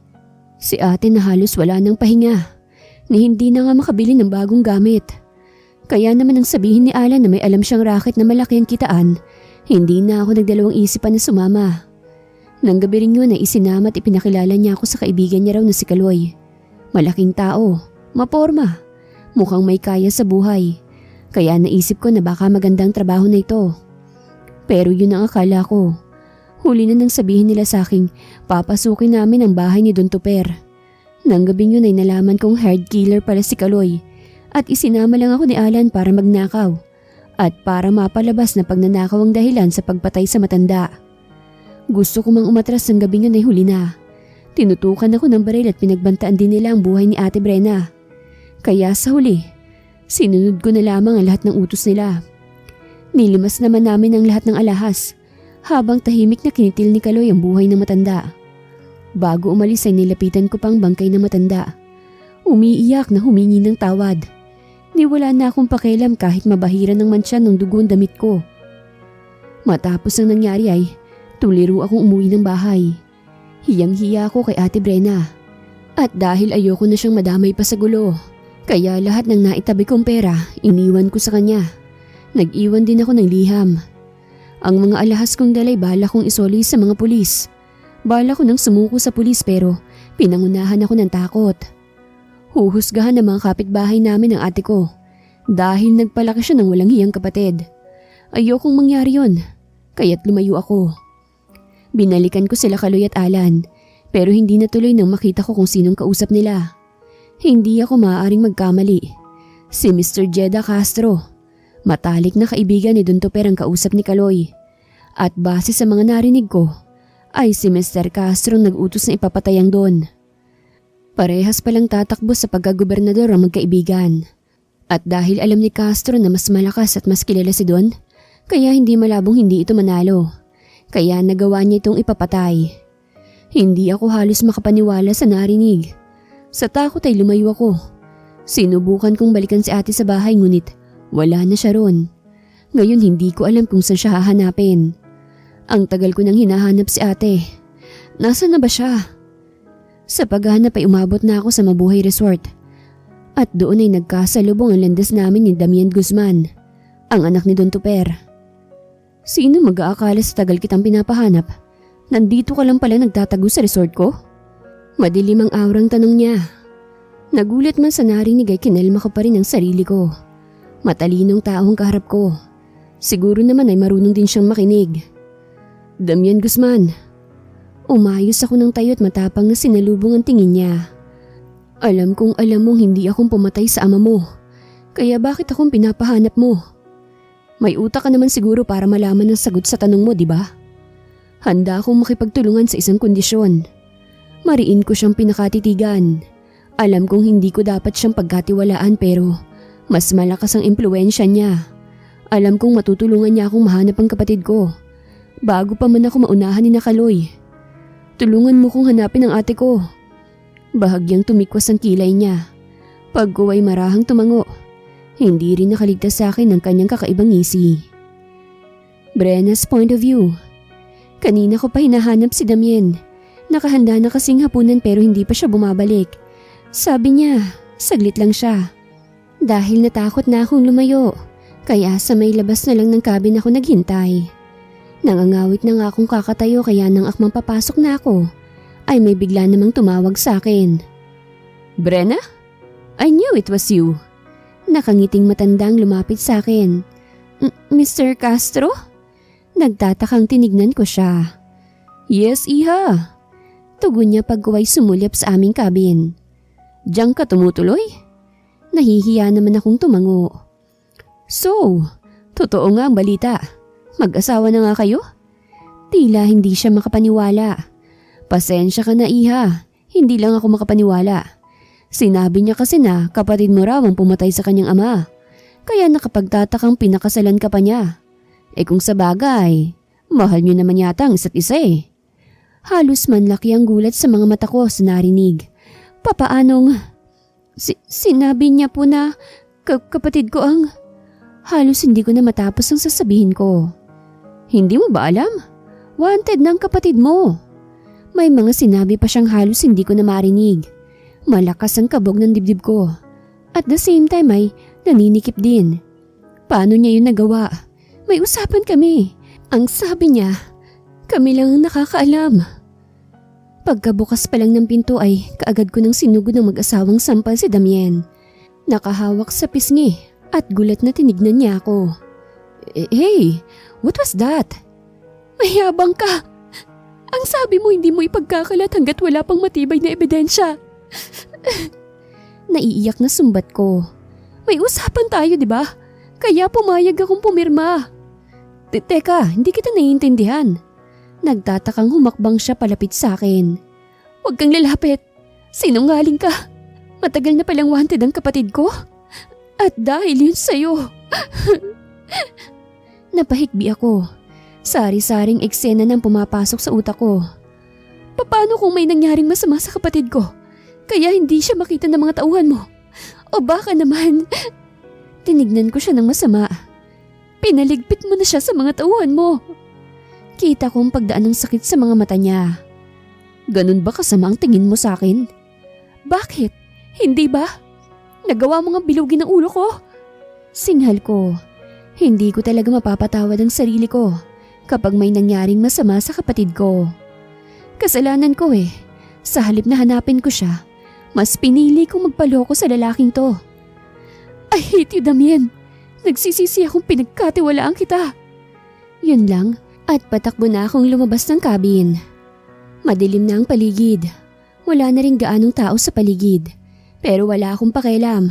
Si ate na halos wala nang pahinga, ni hindi na nga makabili ng bagong gamit. Kaya naman ang sabihin ni Alan na may alam siyang racket na malaki ang kitaan, hindi na ako nagdalawang isipan na sumama. Nang gabi rin yun ay isinama at ipinakilala niya ako sa kaibigan niya raw na si Kaloy. Malaking tao, maporma, mukhang may kaya sa buhay. Kaya naisip ko na baka magandang trabaho na ito. Pero yun ang akala ko. Huli na nang sabihin nila sa aking papasukin namin ang bahay ni Don Toper. Nang gabing yun ay nalaman kong hard killer pala si Kaloy at isinama lang ako ni Alan para magnakaw at para mapalabas na pagnanakaw ang dahilan sa pagpatay sa matanda. Gusto ko mang umatras ng gabing yun ay huli na. Tinutukan ako ng baril at pinagbantaan din nila ang buhay ni Ate Brenna. Kaya sa huli, sinunod ko na lamang ang lahat ng utos nila. Nilimas naman namin ang lahat ng alahas. Habang tahimik na kinitil ni Kaloy ang buhay ng matanda. Bago umalis ay nilapitan ko pang bangkay ng matanda. Umiiyak na humingi ng tawad. Niwala na akong pakialam kahit mabahiran ng mantsa ng dugo ang damit ko. Matapos ang nangyari ay tuliro akong umuwi ng bahay. Hiyang-hiya ako kay Ate Brenna. At dahil ayoko na siyang madamay pa sa gulo, kaya lahat ng naitabi kong pera iniwan ko sa kanya. Nag-iwan din ako ng liham. Ang mga alahas kong dalay bala kong isoli sa mga pulis. Bala ko nang sumuko sa pulis pero pinangunahan ako ng takot. Huhusgahan ng mga kapitbahay namin ang ate ko dahil nagpalaki siya ng walang hiyang kapatid. Ayokong mangyari yon, kaya't lumayo ako. Binalikan ko sila Kaloy at Alan pero hindi natuloy nang makita ko kung sinong kausap nila. Hindi ako maaaring magkamali. Si Mr. Jeda Castro. Matalik na kaibigan ni Don Toper ang kausap ni Kaloy. At base sa mga narinig ko, ay si Mr. Castro nag-utos na ipapatay ang Don. Parehas palang tatakbo sa pagkagobernador ang magkaibigan. At dahil alam ni Castro na mas malakas at mas kilala si Don, kaya hindi malabong hindi ito manalo. Kaya nagawa niya itong ipapatay. Hindi ako halos makapaniwala sa narinig. Sa takot ay lumayo ako. Sinubukan kong balikan si ate sa bahay ngunit wala na siya ron. Ngayon hindi ko alam kung saan siya hahanapin. Ang tagal ko nang hinahanap si ate. Nasaan na ba siya? Sa paghahanap ay umabot na ako sa Mabuhay Resort. At doon ay nagkasalubong ang landas namin ni Damian Guzman, ang anak ni Don Toper. Sino mag-aakala sa tagal kitang pinapahanap? Nandito ka lang pala nagtatago sa resort ko? Madilim ang aurang tanong niya. Nagulat man sa narinig ay kinalma ko pa rin ang sarili ko. Matalinong taong kaharap ko. Siguro naman ay marunong din siyang makinig. Damian Guzman. Umayos ako ng tayo at matapang na sinalubong ang tingin niya. Alam kong alam mong hindi akong pumatay sa ama mo. Kaya bakit akong pinapahanap mo? May utak ka naman siguro para malaman ang sagot sa tanong mo, di ba? Handa akong makipagtulungan sa isang kondisyon. Mariin ko siyang pinakatitigan. Alam kong hindi ko dapat siyang pagkatiwalaan pero mas malakas ang impluwensya niya. Alam kong matutulungan niya akong mahanap ang kapatid ko. Bago pa man ako maunahan ni Nakaloy. Tulungan mo kong hanapin ang ate ko. Bahagyang tumikwas ang kilay niya. Pag ko ay marahang tumango. Hindi rin nakaligtas sa akin ang kanyang kakaibang ngisi. Brenna's point of view. Kanina ko pa hinahanap si Damien. Nakahanda na kasing hapunan pero hindi pa siya bumabalik. Sabi niya, saglit lang siya. Dahil natakot na akong lumayo. Kaya sa may labas na lang ng cabin ako naghintay. Nangangawit na nga akong kakatayo kaya nang akmang papasok na ako, ay may bigla namang tumawag sa akin. Brenna? I knew it was you. Nakangiting matandang lumapit sa akin. Mr. Castro? Nagtatakang tinignan ko siya. Yes, Iha. Tugon niya pagkuway sumulyap sa aming cabin. Diyan ka tumutuloy? Nahihiya naman akong tumango. So, totoo nga ang balita. Mag-asawa na nga kayo? Tila hindi siya makapaniwala. Pasensya ka na, Iha. Hindi lang ako makapaniwala. Sinabi niya kasi na kapatid mo raw ang pumatay sa kanyang ama. Kaya nakapagtatakang pinakasalan ka pa niya. Kung sa bagay, mahal niyo naman yata ang isa't isa eh. Halos manlaki ang gulat sa mga mata ko sa narinig. Papaanong? Sinabi niya po na kapatid ko ang... Halos hindi ko na matapos ang sasabihin ko. Hindi mo ba alam? Wanted ng kapatid mo. May mga sinabi pa siyang halos hindi ko na marinig. Malakas ang kabog ng dibdib ko. At the same time ay naninikip din. Paano niya yun nagawa? May usapan kami. Ang sabi niya, kami lang ang nakakaalam. Pagkabukas pa lang ng pinto ay kaagad ko nang sinugod ng mag-asawang sampal si Damien. Nakahawak sa pisngi at gulat na tinignan niya ako. Hey, what was that? Mayabang ka. Ang sabi mo hindi mo ipagkakalat hanggat wala pang matibay na ebidensya. Naiiyak na sumbat ko. May usapan tayo, di ba? Kaya pumayag akong pumirma. Teka, hindi kita naiintindihan. Nagtatakang humakbang siya palapit sa akin. Huwag kang lalapit. Sinungaling ka. Matagal na palang wanted ang kapatid ko. At dahil yun sa'yo. Napahikbi ako. Sari-saring eksena nang pumapasok sa utak ko. Paano kung may nangyaring masama sa kapatid ko? Kaya hindi siya makita ng mga tauhan mo. O baka naman... Tinignan ko siya ng masama. Pinaligpit mo na siya sa mga tauhan mo. Kita kong pagdaan ng sakit sa mga mata niya. Ganun ba kasama ang tingin mo sa akin? Bakit? Hindi ba? Nagawa mo nga bilugin ang ulo ko. Singhal ko. Hindi ko talaga mapapatawad ang sarili ko kapag may nangyaring masama sa kapatid ko. Kasalanan ko eh. Sa halip na hanapin ko siya, mas pinili kong magpaloko sa lalaking to. I hate you, Damien. Nagsisisi akong pinagkatiwalaan kita. Yun lang at patakbo na akong lumabas ng cabin. Madilim na ang paligid. Wala na rin gaanong tao sa paligid. Pero wala akong pakialam.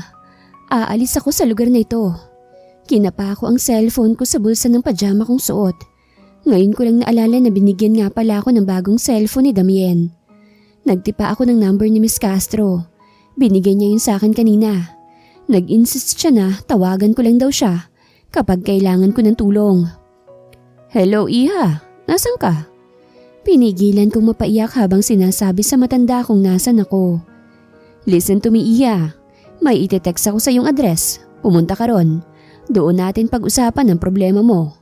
Aalis ako sa lugar na ito. Kinapa ko ang cellphone ko sa bulsa ng pajama kong suot. Ngayon ko lang naalala na binigyan nga pala ako ng bagong cellphone ni Damien. Nagtipa ako ng number ni Miss Castro. Binigyan niya yun sa akin kanina. Nag-insist siya na tawagan ko lang daw siya kapag kailangan ko ng tulong. Hello, Iha. Nasaan ka? Pinigilan kong mapaiyak habang sinasabi sa matanda kong nasan ako. Listen to me, Iha. May ite-text ako sa iyong address. Pumunta ka ron. Doon natin pag-usapan ang problema mo.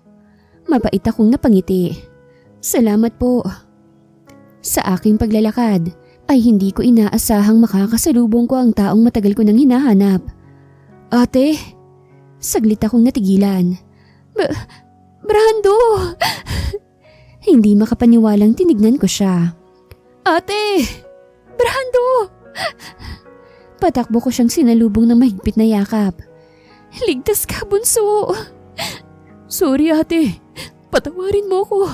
Mapait akong napangiti. Salamat po. Sa aking paglalakad ay hindi ko inaasahang makakasalubong ko ang taong matagal ko nang hinahanap. Ate, saglit akong natigilan. Brando! Hindi makapaniwalang tinignan ko siya. Ate! Brando! Patakbo ko siyang sinalubong ng mahigpit na yakap. Ligtas ka, bunso! Sorry ate, patawarin mo ko.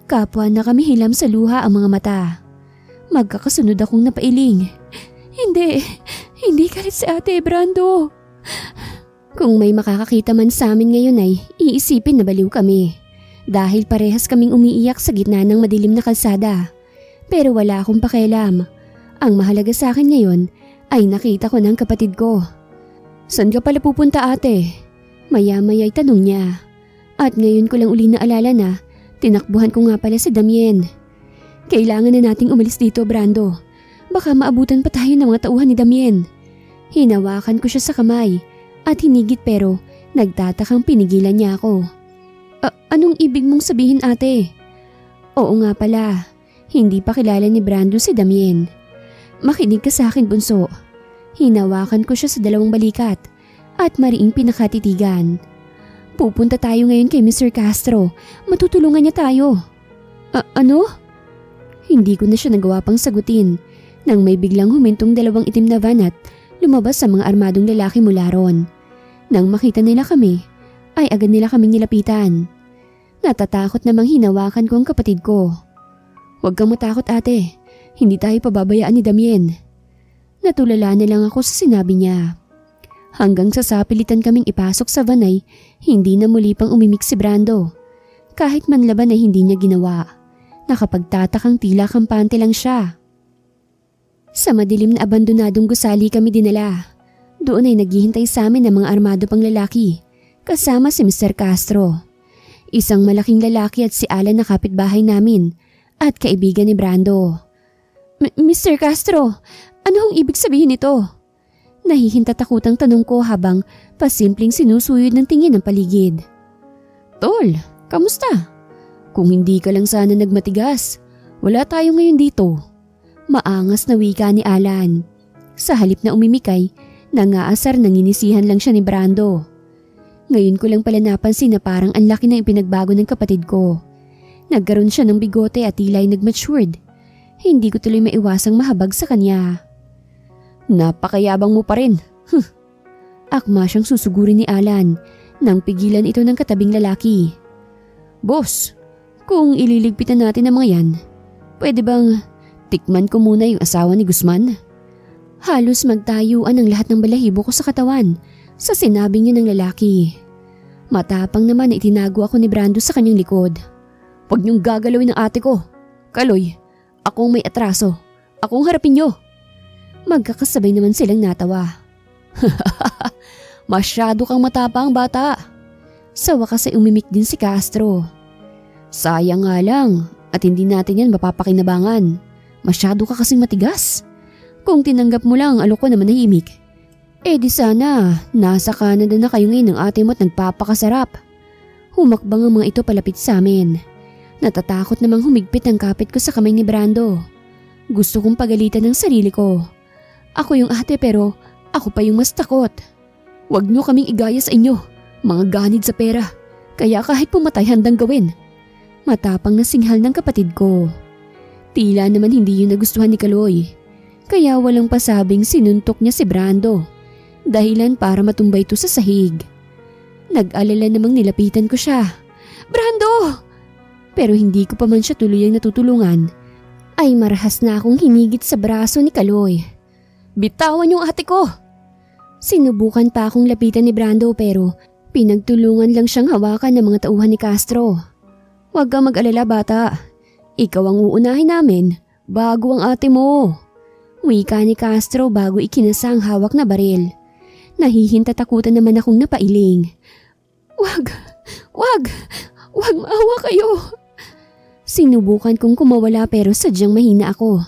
Kapwa na kami hilam sa luha ang mga mata. Magkakasunod akong napailing. Hindi galit si ate, Brando. Kung may makakakita man sa amin ngayon ay iisipin na baliw kami. Dahil parehas kaming umiiyak sa gitna ng madilim na kalsada. Pero wala akong pakialam. Ang mahalaga sa akin ngayon ay nakita ko ng kapatid ko. Saan ka pala pupunta ate? Maya-maya'y tanong niya. At ngayon ko lang uli naalala na tinakbuhan ko nga pala si Damien. Kailangan na nating umalis dito, Brando. Baka maabutan pa tayo ng mga tauhan ni Damien. Hinawakan ko siya sa kamay at hinigit pero nagtatakang pinigilan niya ako. Anong ibig mong sabihin ate? Oo nga pala, hindi pa kilala ni Brando si Damien. Makinig ka sa akin bunso. Hinawakan ko siya sa dalawang balikat at mariing pinakatitigan. Pupunta tayo ngayon kay Mr. Castro. Matutulungan niya tayo. Ano? Hindi ko na siya nagawa pang sagutin nang may biglang humintong dalawang itim na van at lumabas sa mga armadong lalaki mula ron. Nang makita nila kami, ay agad nila kaming nilapitan. Natatakot namang hinawakan ko ang kapatid ko. Huwag kang matakot ate, hindi tayo pababayaan ni Damien. Natulala na lang ako sa sinabi niya. Hanggang sa sapilitan kaming ipasok sa van ay hindi na muli pang umimik si Brando. Kahit man laban ay hindi niya ginawa. Nakapagtatakang tila kampante lang siya. Sa madilim na abandonadong gusali kami dinala. Doon ay naghihintay sa amin ng mga armado pang lalaki, kasama si Mr. Castro. Isang malaking lalaki at si Alan na kapitbahay namin at kaibigan ni Brando. Mr. Castro, ano hong ibig sabihin nito? Nahihintatakutang tanong ko habang pasimpleng sinusuyod ng tingin ng paligid. Tol, kamusta? Kung hindi ka lang sana nagmatigas, wala tayo ngayon dito. Maangas na wika ni Alan. Sa halip na umimikay, nangaasar nang inisihan lang siya ni Brando. Ngayon ko lang pala napansin na parang ang laki na ipinagbago ng kapatid ko. Nagkaroon siya ng bigote at tila ay nagmatured. Hindi ko tuloy maiwasang mahabag sa kanya. Napakayabang mo pa rin. Akma siyang susugurin ni Alan nang pigilan ito ng katabing lalaki. Boss, kung ililigpitan natin ang mga yan, pwede bang tikman ko muna yung asawa ni Guzman? Halos magtayuan ang lahat ng balahibo ko sa katawan sa sinabing yun ng lalaki. Matapang naman na itinago ako ni Brando sa kanyang likod. Huwag niyong gagalawin ng ate ko. Kaloy, akong may atraso. Akong harapin niyo. Magkakasabay naman silang natawa. Masyado kang matapang bata. Sa wakas ay umimik din si Castro. Sayang nga lang at hindi natin yan mapapakinabangan. Masyado ka kasing matigas. Kung tinanggap mo lang ang alok ko na manahimik, di sana nasa Canada na kayo ngayon ng ate mo at nagpapakasarap. Humakbang ang mga ito palapit sa amin. Natatakot namang humigpit ang kapit ko sa kamay ni Brando. Gusto kong pagalitan ng sarili ko. Ako yung ate pero ako pa yung mas takot. Huwag niyo kaming igaya sa inyo, mga ganid sa pera. Kaya kahit pumatay handang gawin. Matapang na singhal ng kapatid ko. Tila naman hindi yun nagustuhan ni Kaloy. Kaya walang pasabing sinuntok niya si Brando. Dahilan para matumbay ito sa sahig. Nag-alala namang nilapitan ko siya. Brando! Pero hindi ko pa man siya tuluyang natutulungan. Ay marahas na akong hinigit sa braso ni Kaloy. Bitawan yung ate ko! Sinubukan pa akong lapitan ni Brando pero pinagtulungan lang siyang hawakan ng mga tauhan ni Castro. Huwag kang mag-alala bata. Ikaw ang uunahin namin bago ang ate mo. Wika ni Castro bago ikinasa ang hawak na baril. Nahihintatakutan naman akong napailing. Wag maawa kayo. Sinubukan kong kumawala pero sadyang mahina ako.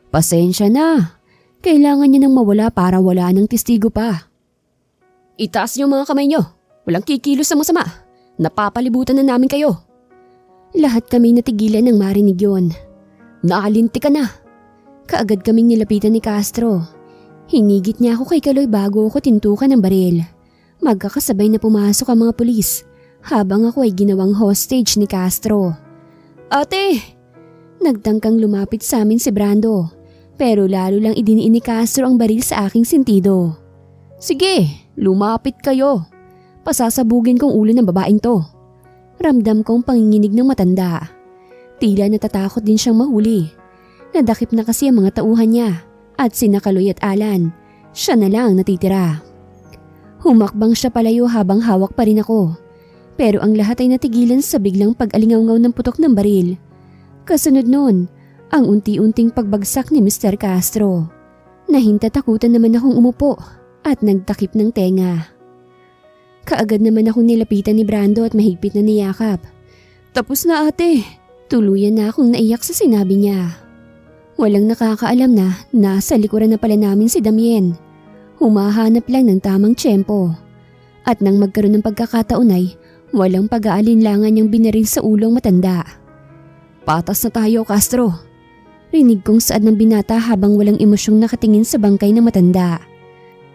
Pasensya na. Kailangan niya nang mawala para wala ng testigo pa. Itaas niyo mga kamay niyo. Walang kikilos sa masama. Napapalibutan na namin kayo. Lahat kami natigilan ng marinig yun. Naalinti ka na. Kaagad kaming nilapitan ni Castro. Hinigit niya ako kay Kaloy bago ako tintukan ng baril. Magkakasabay na pumasok ang mga pulis habang ako ay ginawang hostage ni Castro. Ate! Nagtangkang lumapit sa amin si Brando, pero lalo lang idiniin ni Castro ang baril sa aking sentido. Sige, lumapit kayo. Pasasabugin kong ulo ng babaeng to. Ramdam kong panginginig ng matanda. Tila natatakot din siyang mahuli. Nadakip na kasi ang mga tauhan niya at sina Kaloy at Alan. Siya na lang natitira. Humakbang siya palayo habang hawak pa rin ako. Pero ang lahat ay natigilan sa biglang pag-alingaw-ngaw ng putok ng baril. Kasunod nun, ang unti-unting pagbagsak ni Mr. Castro. Nahintatakutan naman akong umupo at nagtakip ng tenga. Kaagad naman akong nilapitan ni Brando at mahigpit na niyakap. Tapos na ate, tuluyan na akong naiyak sa sinabi niya. Walang nakakaalam na nasa likuran na pala namin si Damien. Humahanap lang ng tamang tiyempo. At nang magkaroon ng pagkakataon ay walang pag-aalinlangan niyang binaril sa ulong matanda. Patas na tayo, Castro. Rinig kong saad ng binata habang walang emosyong nakatingin sa bangkay ng matanda.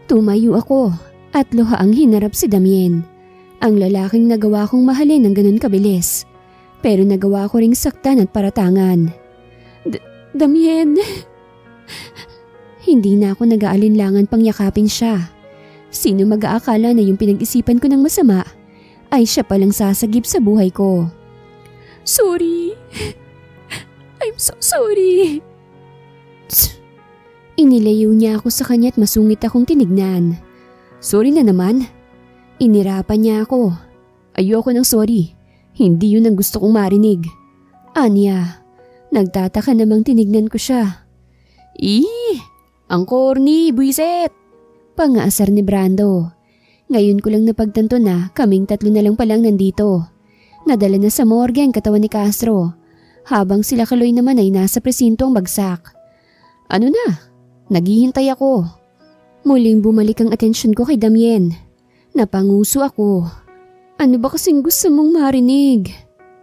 Tumayo ako at luhaang hinarap si Damien. Ang lalaking nagawa kong mahalin ng ganun kabilis. Pero nagawa ko ring saktan at paratangan. Damien! Hindi na ako nag-aalinlangan pang yakapin siya. Sino mag-aakala na yung pinag-isipan ko ng masama ay siya palang sasagip sa buhay ko. Sorry! I'm so sorry! Inilayo niya ako sa kanya at masungit akong tinignan. Sorry na naman. Inirapan niya ako. Ayoko ng sorry. Hindi yun ang gusto kong marinig. Anya, nagtataka namang tinignan ko siya. Ang corny, buiset! Pangaasar ni Brando. Ngayon ko lang napagtanto na kaming tatlo na lang palang nandito. Nadala na sa morgue ang katawan ni Castro, habang sila Kaloy naman ay nasa presinto ang bagsak. Ano na? Naghihintay ako. Muling bumalik ang atensyon ko kay Damien. Napanguso ako. Ano ba kasing gusto mong marinig?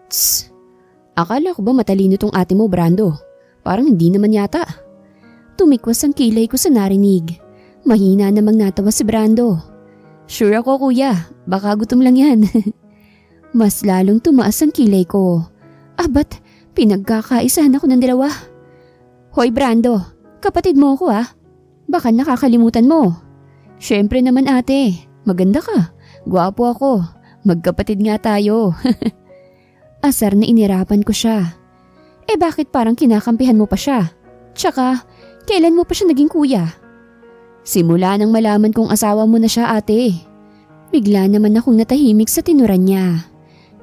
Tss! Akala ko ba matalino tong ate mo, Brando? Parang hindi naman yata. Tumikwas ang kilay ko sa narinig. Mahina namang natawa si Brando. Sure ako kuya, baka gutom lang yan. Mas lalong tumaas ang kilay ko. Ba't pinagkakaisahan ako ng dalawa? Hoy Brando, kapatid mo ako Baka nakakalimutan mo. Syempre naman ate, maganda ka, gwapo ako, magkapatid nga tayo. Asar na inirapan ko siya. Bakit parang kinakampihan mo pa siya? Tsaka, kailan mo pa siya naging kuya? Simula nang malaman kong asawa mo na siya ate. Bigla naman akong natahimik sa tinuran niya.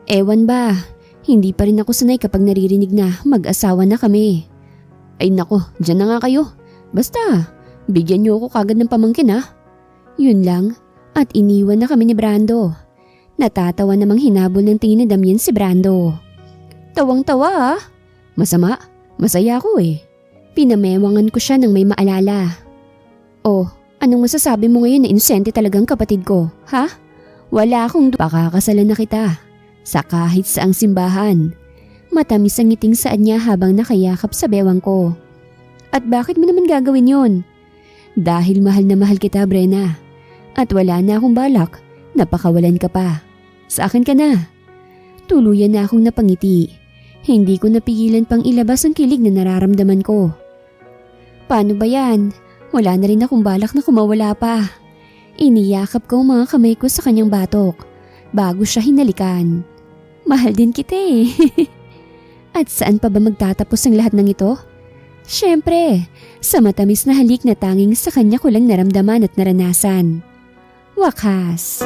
Ewan ba, hindi pa rin ako sanay kapag naririnig na mag-asawa na kami. Ay nako, dyan na nga kayo. Basta, bigyan niyo ako kagad ng pamangkin Yun lang, at iniwan na kami ni Brando. Natatawa namang hinabol ng tingin ni Damien si Brando. Tawang-tawa Masama, masaya ako Pinamewangan ko siya nang may maalala. Oh, anong masasabi mo ngayon na inosente talagang kapatid ko, ha? Wala akong pakakasalan na kita. Sa kahit saang simbahan. Matamis ang ngiting saad niya habang nakayakap sa bewang ko. At bakit mo naman gagawin yon? Dahil mahal na mahal kita, Brenna. At wala na akong balak, napakawalan ka pa. Sa akin ka na. Tuluyan na akong napangiti. Hindi ko napigilan pang ilabas ang kilig na nararamdaman ko. Paano ba yan? Wala na rin akong balak na kumawala pa. Iniyakap ko ang mga kamay ko sa kanyang batok bago siya hinalikan. Mahal din kita At saan pa ba magtatapos ang lahat ng ito? Siyempre, sa matamis na halik na tanging sa kanya ko lang naramdaman at naranasan. Wakas.